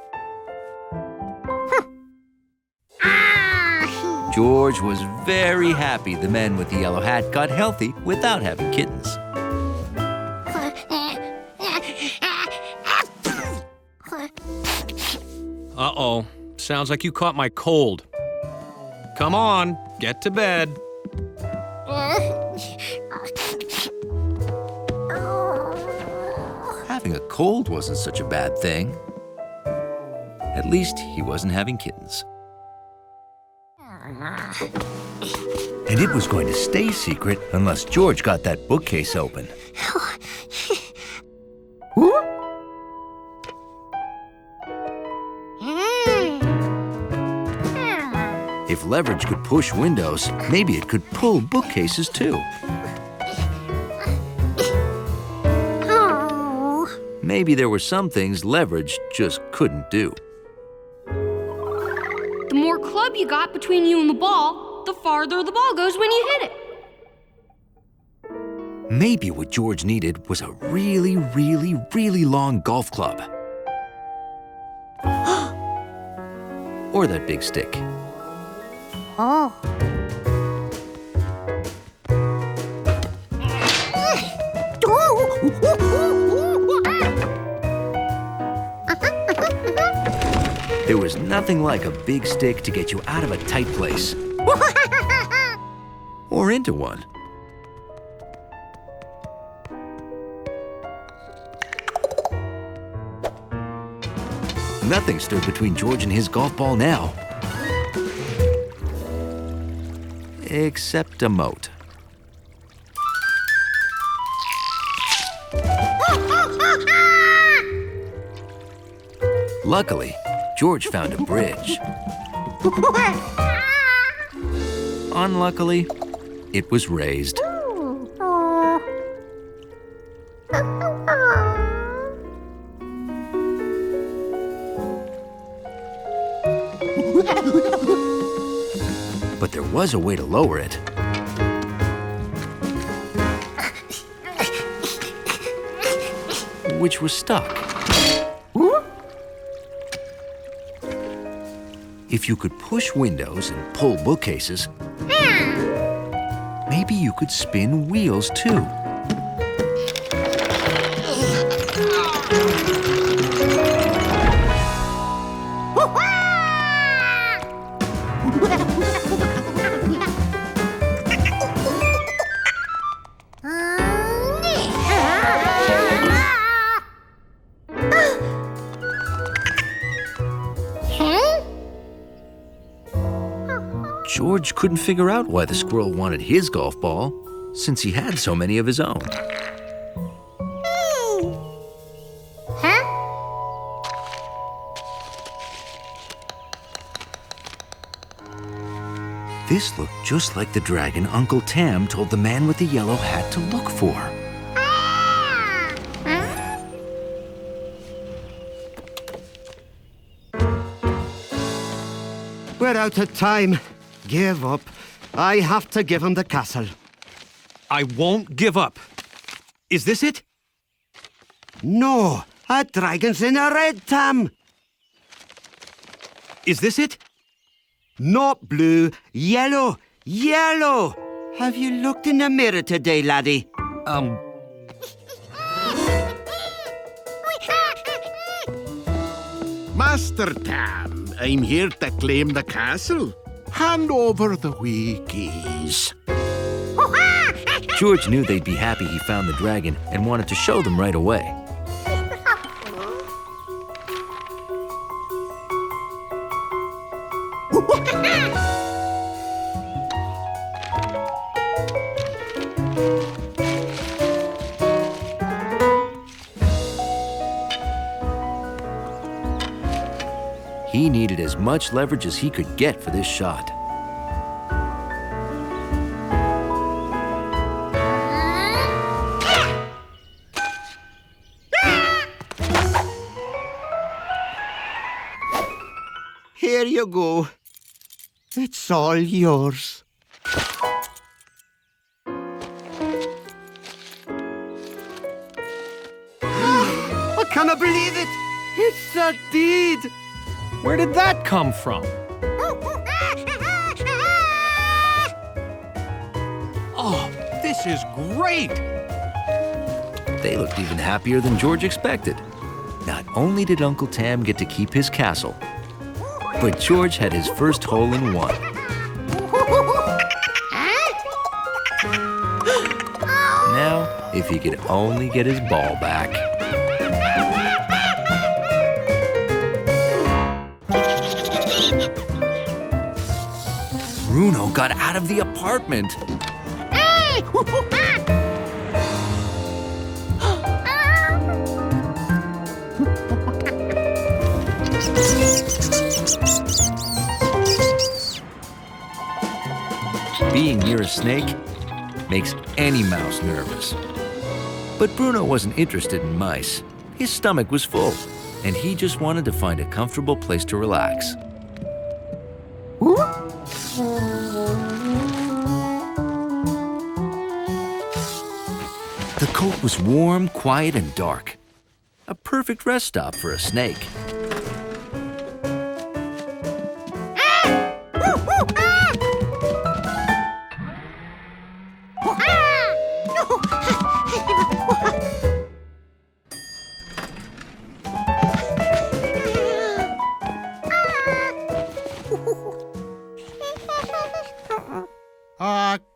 George was very happy the man with the yellow hat got healthy without having kittens. Uh-oh. Sounds like you caught my cold. Come on, get to bed. Having a cold wasn't such a bad thing. At least he wasn't having kittens. And it was going to stay secret unless George got that bookcase open. If leverage could push windows, maybe it could pull bookcases too. Maybe there were some things leverage just couldn't do. The more club you got between you and the ball, the farther the ball goes when you hit it. Maybe what George needed was a really, really, really long golf club. Or that big stick. Oh. There was nothing like a big stick to get you out of a tight place. Or into one. Nothing stood between George and his golf ball now. Except a moat. Luckily, George found a bridge. Unluckily, it was raised. but there was a way to lower it. Which was stuck. If you could push windows and pull bookcases, maybe you could spin wheels too. George couldn't figure out why the squirrel wanted his golf ball, since he had so many of his own. This looked just like the dragon Uncle Tam told the man with the yellow hat to look for. We're out of time. Give up. I have to give him the castle. I won't give up. Is this it? No, a dragon's in a red tam. Is this it? Not blue, yellow, yellow. Have you looked in the mirror today, laddie? Master Tam, I'm here to claim the castle. Hand over the wee keys. George knew they'd be happy he found the dragon and wanted to show them right away. He needed as much leverage as he could get for this shot. Here you go. It's all yours. I cannot believe it. It's a deed. Where did that come from? Oh, this is great! They looked even happier than George expected. Not only did Uncle Tam get to keep his castle, but George had his first hole-in-one. Now, if he could only get his ball back. Bruno got out of the apartment. Being near a snake makes any mouse nervous. But Bruno wasn't interested in mice. His stomach was full, and he just wanted to find a comfortable place to relax. The coat was warm, quiet, and dark. A perfect rest stop for a snake.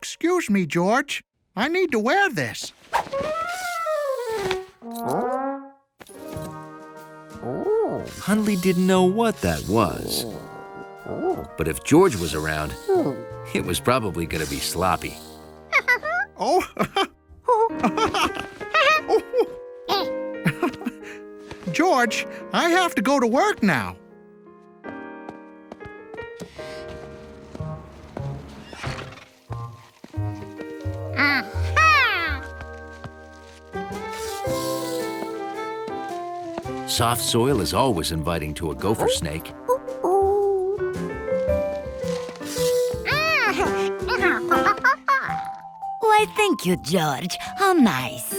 Excuse me, George. I need to wear this. Hundley didn't know what that was. But if George was around, it was probably going to be sloppy. Oh. George, I have to go to work now. Soft soil is always inviting to a gopher snake. Why, thank you, George. How nice.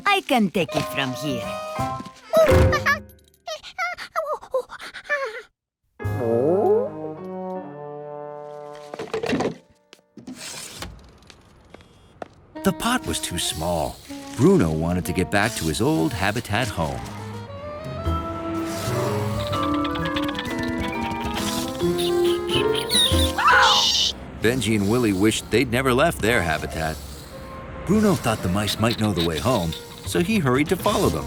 I can take it from here. The pot was too small. Bruno wanted to get back to his old habitat home. Benji and Willie wished they'd never left their habitat. Bruno thought the mice might know the way home, so he hurried to follow them.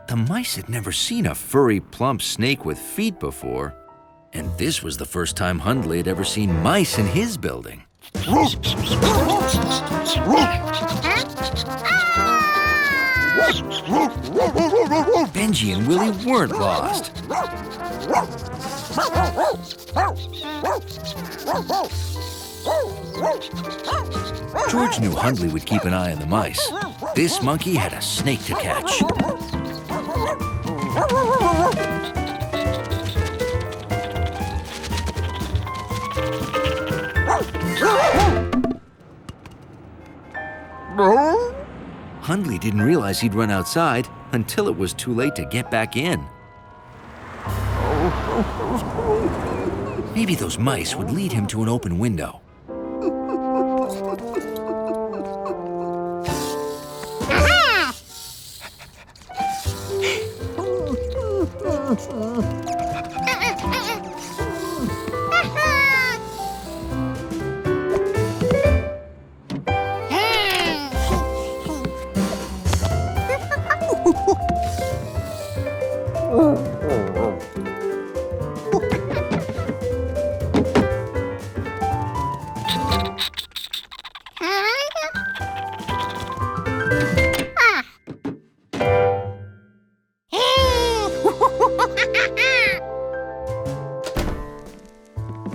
The mice had never seen a furry, plump snake with feet before, and this was the first time Hundley had ever seen mice in his building. Benji and Willie weren't lost. George knew Hundley would keep an eye on the mice. This monkey had a snake to catch. Hundley didn't realize he'd run outside until it was too late to get back in. Maybe those mice would lead him to an open window.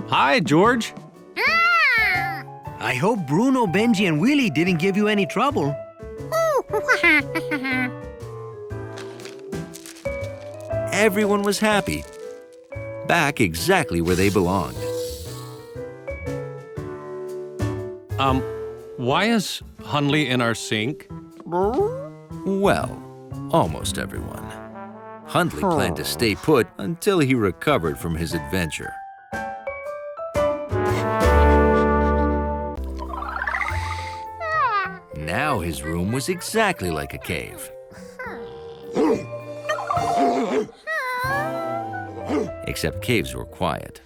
Hi, George. I hope Bruno, Benji, and Willie didn't give you any trouble. Everyone was happy. Back exactly where they belonged. Why is Hundley in our sink? Well, almost everyone. Hundley planned to stay put until he recovered from his adventure. Now his room was exactly like a cave. Except caves were quiet.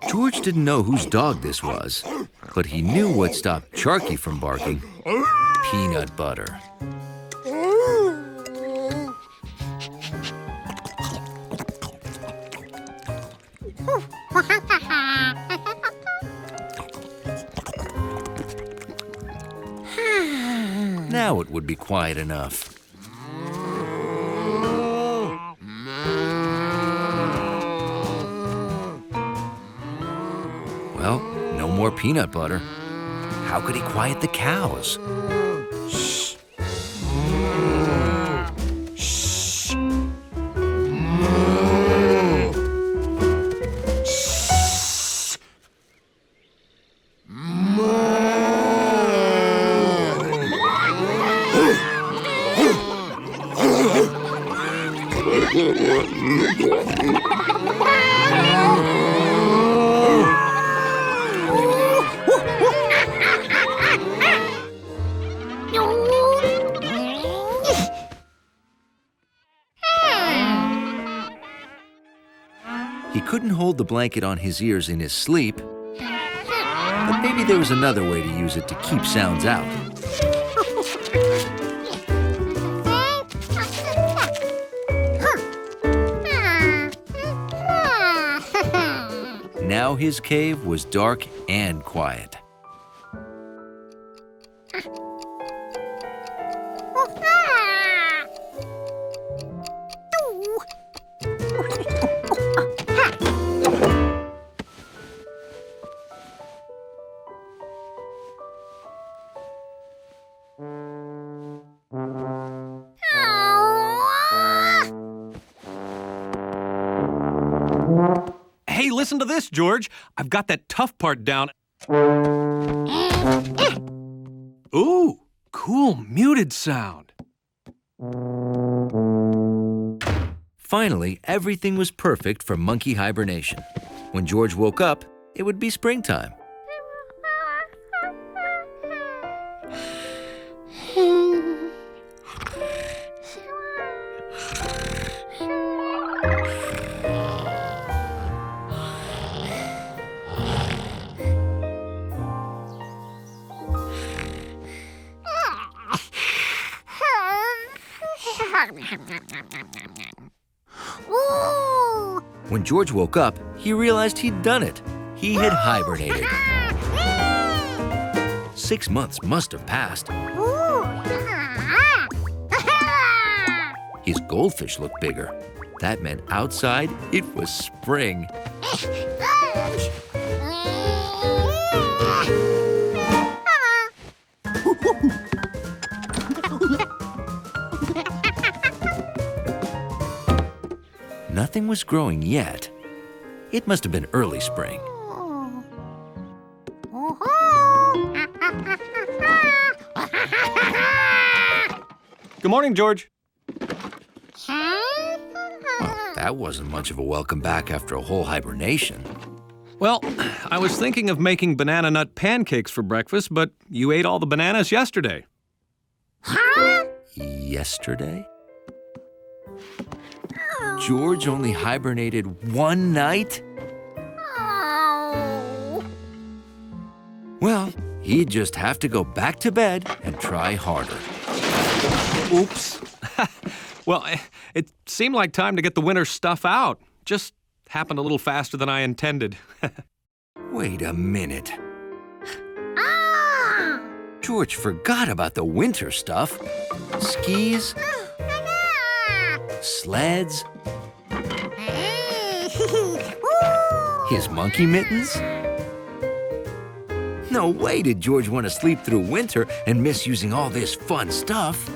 George didn't know whose dog this was, but he knew what stopped Sharky from barking: peanut butter. Now it would be quiet enough. Well, no more peanut butter. How could he quiet the cows? Shh. Shh. He couldn't hold the blanket on his ears in his sleep, but maybe there was another way to use it to keep sounds out. Now his cave was dark and quiet. Hey, listen to this, George. I've got that tough part down. Ooh, cool muted sound. Finally, everything was perfect for monkey hibernation. When George woke up, it would be springtime. When George woke up, he realized he'd done it. He had hibernated. 6 months must have passed. His goldfish looked bigger. That meant outside it was spring. Nothing was growing yet. It must have been early spring. Good morning, George. Well, that wasn't much of a welcome back after a whole hibernation. Well, I was thinking of making banana nut pancakes for breakfast, but you ate all the bananas yesterday. Yesterday? George only hibernated one night? Well, he'd just have to go back to bed and try harder. Oops. Well, it seemed like time to get the winter stuff out. Just happened a little faster than I intended. Wait a minute. George forgot about the winter stuff. Skis, sleds, his monkey mittens. No way did George want to sleep through winter and miss using all this fun stuff.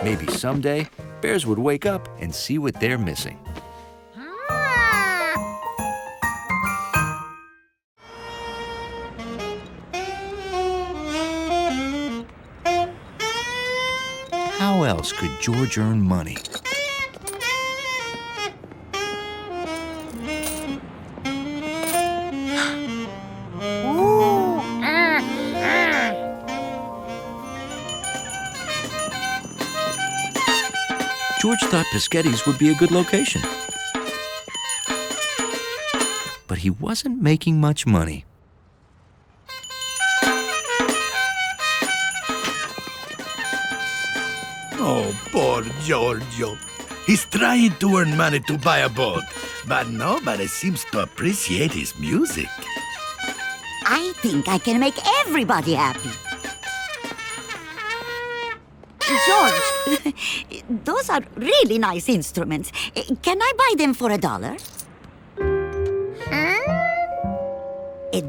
Maybe someday, bears would wake up and see what they're missing. How else could George earn money? George thought Pisghetti's would be a good location. But he wasn't making much money. Oh, poor Giorgio. He's trying to earn money to buy a boat, but nobody seems to appreciate his music. I think I can make everybody happy. George, those are really nice instruments. Can I buy them for $1?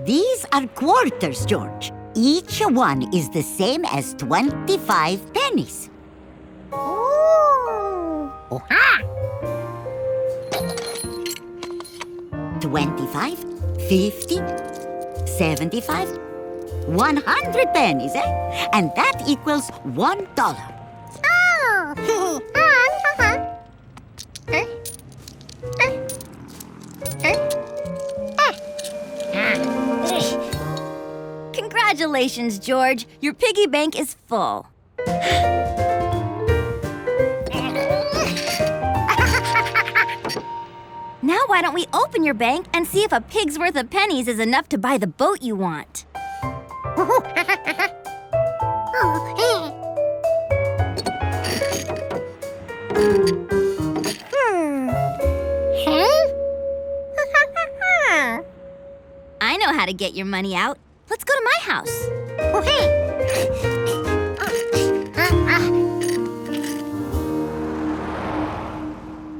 These are quarters, George. Each one is the same as 25 pennies. 25, 50, 75, 100 pennies, eh? And that equals $1. Congratulations, George. Your piggy bank is full. Now why don't we open your bank and see if a pig's worth of pennies is enough to buy the boat you want? I know how to get your money out. Let's go to my house.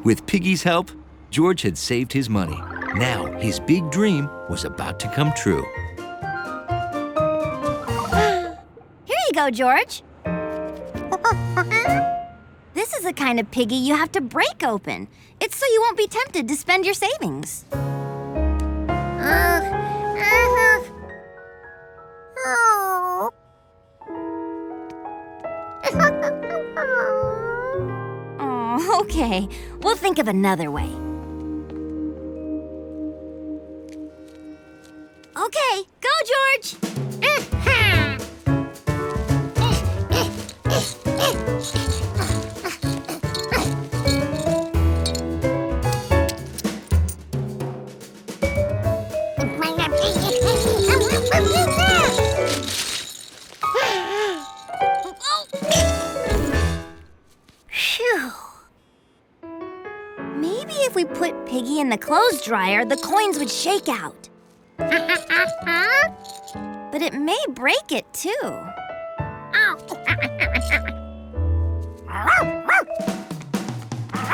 With Piggy's help, George had saved his money. Now his big dream was about to come true. Here you go, George. This is the kind of piggy you have to break open. It's so you won't be tempted to spend your savings. Oh, okay. We'll think of another way. Okay, go, George! Phew. Maybe if we put Piggy in the clothes dryer, the coins would shake out. But it may break it, too.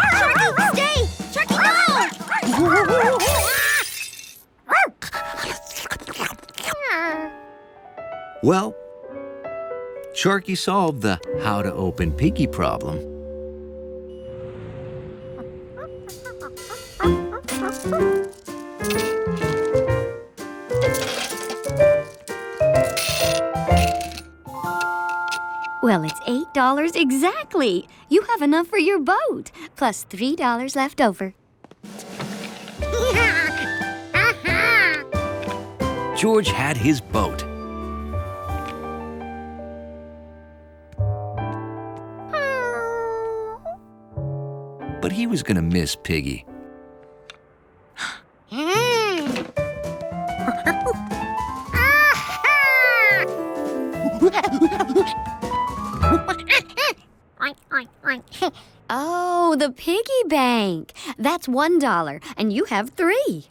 Sharky, stay! Sharky, no! Well, Sharky solved the how to open Piggy problem. Well, it's $8 exactly. You have enough for your boat, plus $3 left over. George had his boat. But he was gonna miss Piggy. Oh, the piggy bank. That's $1, and you have 3.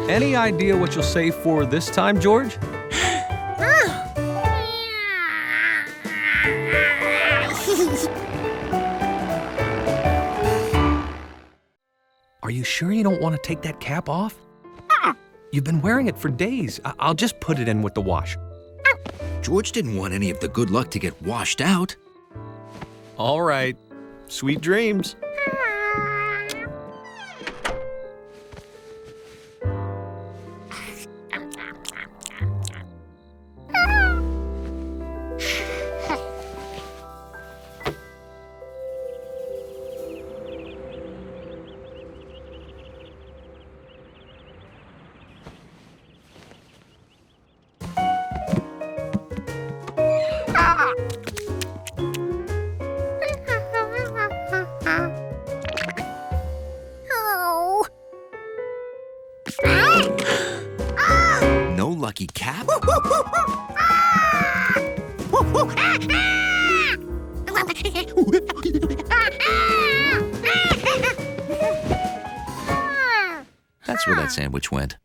Any idea what you'll save for this time, George? Are you sure you don't want to take that cap off? You've been wearing it for days. I'll just put it in with the wash. George didn't want any of the good luck to get washed out. All right. Sweet dreams. No lucky cap? That's where that sandwich went.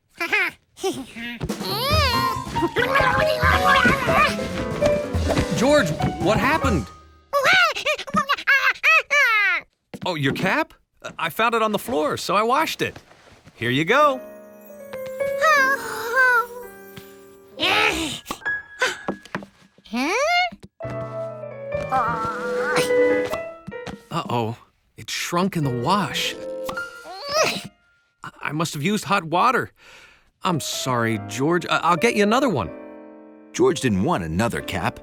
George, what happened? Oh, your cap? I found it on the floor, so I washed it. Here you go. Uh-oh, it shrunk in the wash. I must have used hot water. I'm sorry, George. I'll get you another one. George didn't want another cap,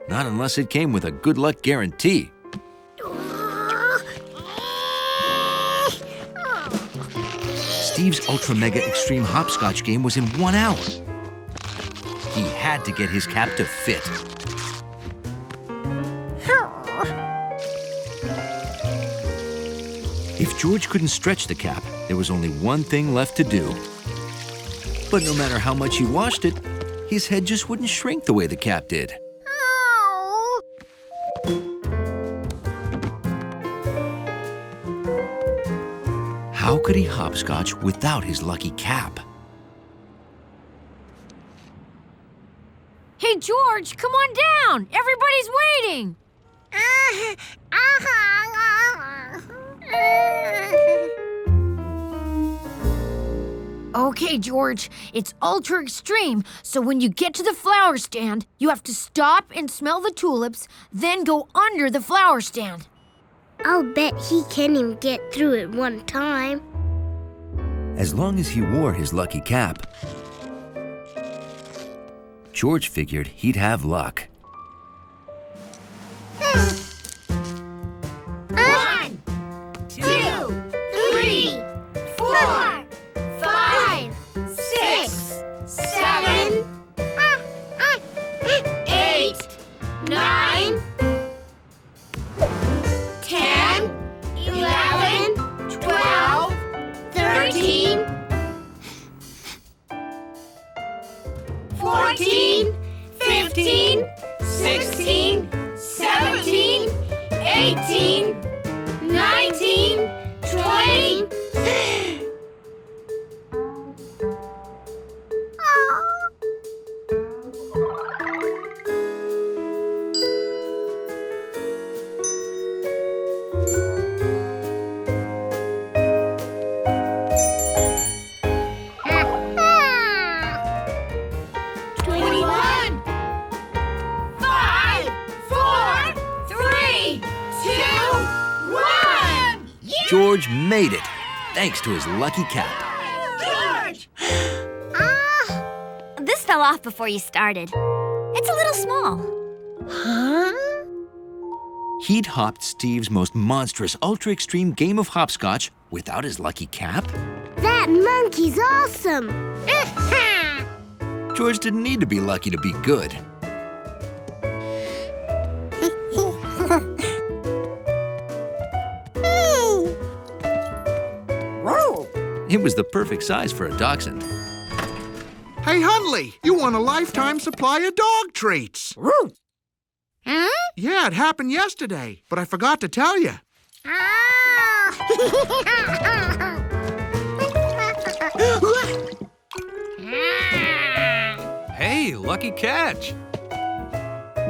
not unless it came with a good luck guarantee. Steve's Ultra Mega Extreme Hopscotch game was in 1 hour. He had to get his cap to fit. If If George couldn't stretch the cap, there was only one thing left to do. But no matter how much he washed it, his head just wouldn't shrink the way the cap did. How could he hopscotch without his lucky cap? Hey, George, come on down. Everybody's waiting. Okay, George, it's ultra extreme, so when you get to the flower stand, you have to stop and smell the tulips, then go under the flower stand. I'll bet he can't even get through it one time. As long as he wore his lucky cap, George figured he'd have luck. 1, 2, 3, 4, 5, 6, 7, 8, 9, 10, 11, 12, 13, 14, 15, 16, 17, 18, 19, 20. George made it, thanks to his lucky cap. George! This fell off before you started. It's a little small. Huh? He'd hopped Steve's most monstrous, ultra-extreme game of hopscotch without his lucky cap? That monkey's awesome! George didn't need to be lucky to be good. It was the perfect size for a dachshund. Hey, Huntley, you won a lifetime supply of dog treats. Huh? Yeah, it happened yesterday, but I forgot to tell you. Hey, lucky catch.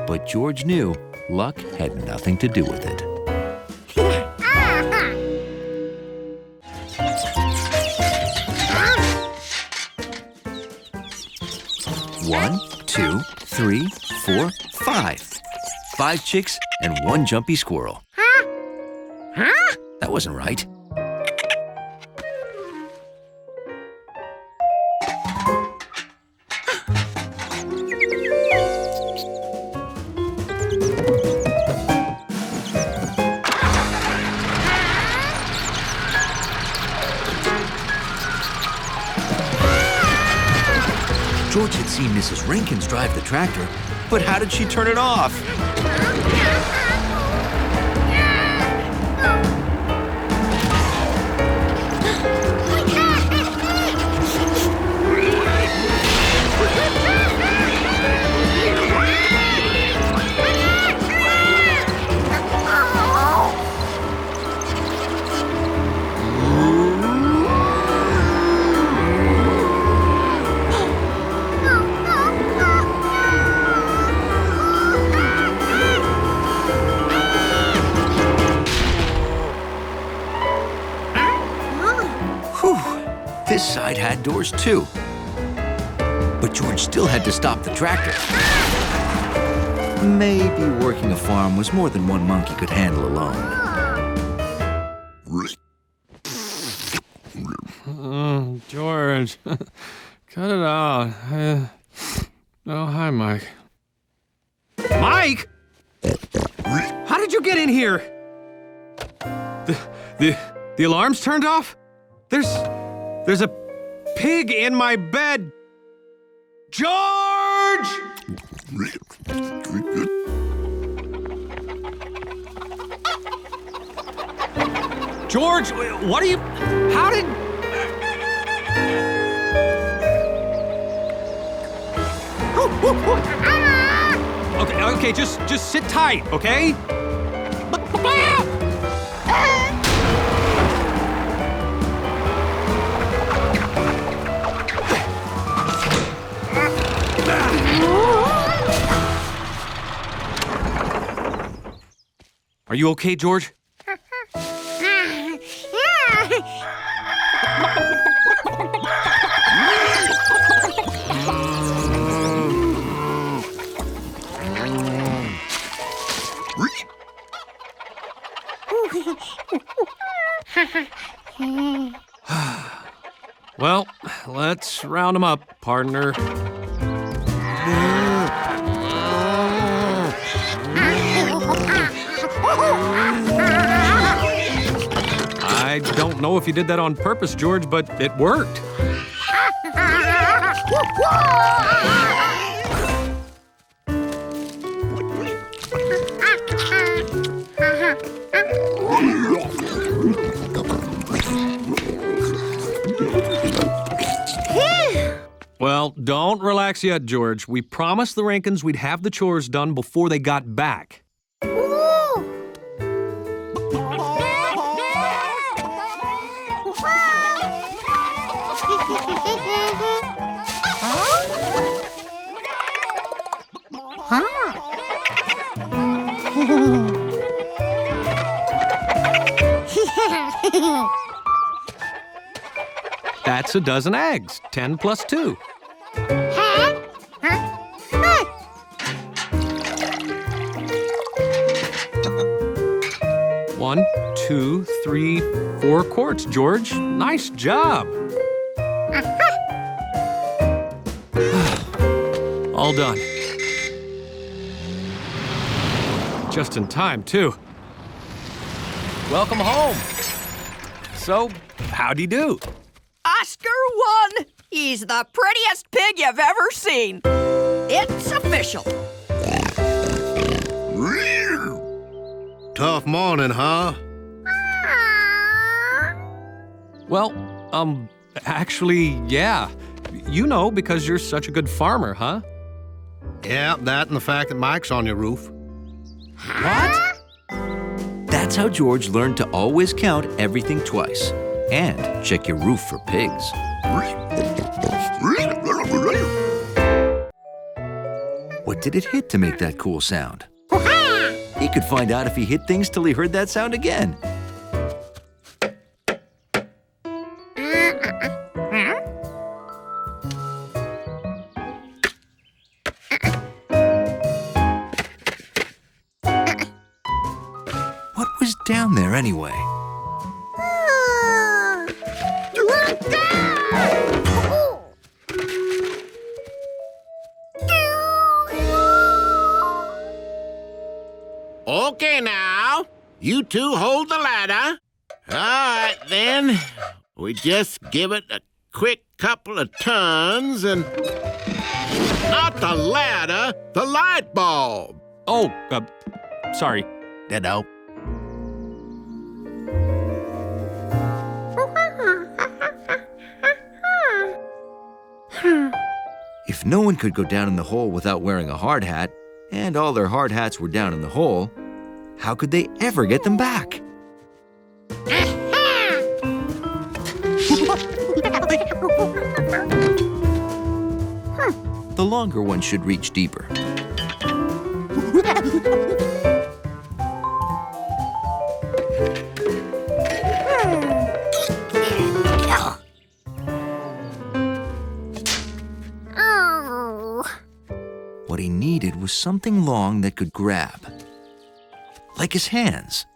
But George knew luck had nothing to do with it. 1, 2, 3, 4, 5. 5 chicks and 1 jumpy squirrel. Huh? That wasn't right. George had seen Mrs. Rankins drive the tractor, but how did she turn it off? This side had doors too. But George still had to stop the tractor. Maybe working a farm was more than one monkey could handle alone. Oh, George. Cut it out. Oh, hi, Mike. Mike? How did you get in here? The alarm's turned off? There's a pig in my bed. George! George, what are you... How did... Okay, just sit tight, okay? Are you okay, George? Well, let's round them up, partner. I don't know if you did that on purpose, George, but it worked. Well, don't relax yet, George. We promised the Rankins we'd have the chores done before they got back. That's a dozen eggs. 10 plus 2. One, 2, 3, 4 quarts, George. Nice job. All done. Just in time, too. Welcome home. So, how'd he do? Oscar won! He's the prettiest pig you've ever seen. It's official. Tough morning, huh? Well, actually, yeah. You know, because you're such a good farmer, huh? Yeah, that and the fact that Mike's on your roof. What? That's how George learned to always count everything twice and check your roof for pigs. What did it hit to make that cool sound? He could find out if he hit things till he heard that sound again. What was down there anyway? Okay, now. You two hold the ladder. All right, then. We just give it a quick couple of turns and... Not the ladder, the light bulb. Oh, sorry. Ditto. If no one could go down in the hole without wearing a hard hat, and all their hard hats were down in the hole, how could they ever get them back? The longer one should reach deeper. What he needed was something long that could grab, like his hands.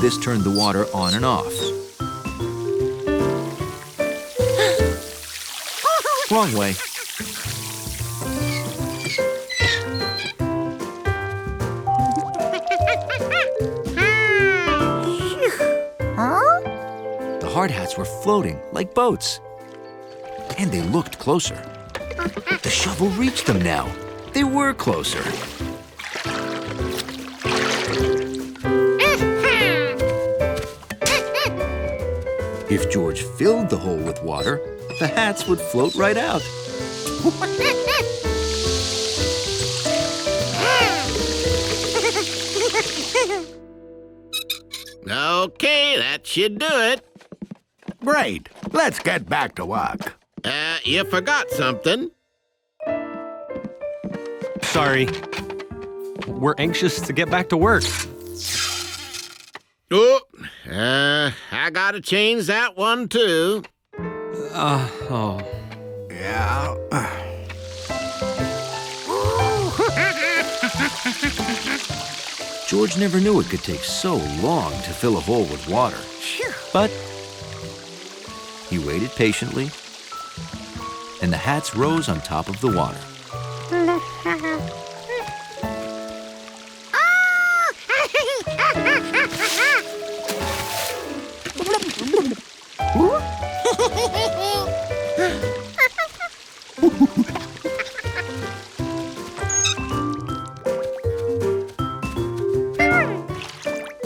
this turned the water on and off. Wrong way. The hard hats were floating like boats. And they looked closer. The shovel reached them now. They were closer. If George filled the hole with water, the hats would float right out. Okay, that should do it. Great. Let's get back to work. You forgot something. Sorry. We're anxious to get back to work. Oh, I gotta change that one too. Oh. Yeah. George never knew it could take so long to fill a hole with water. But he waited patiently, and the hats rose on top of the water.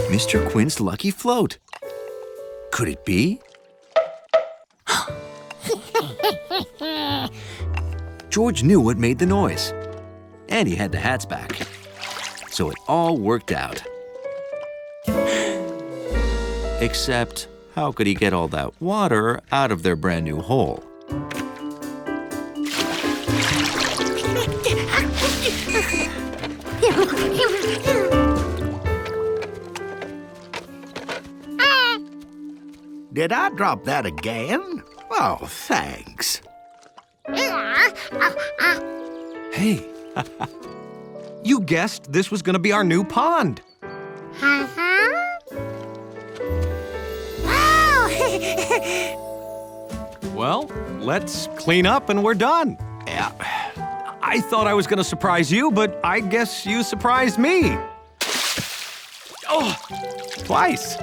Mr. Quint's lucky float. Could it be? George knew what made the noise, and he had the hats back. So it all worked out. Except, how could he get all that water out of their brand new hole? Did I drop that again? Oh, thanks. Hey, you guessed this was gonna be our new pond. Well, let's clean up and we're done. Yeah. I thought I was gonna surprise you, but I guess you surprised me. Oh, twice.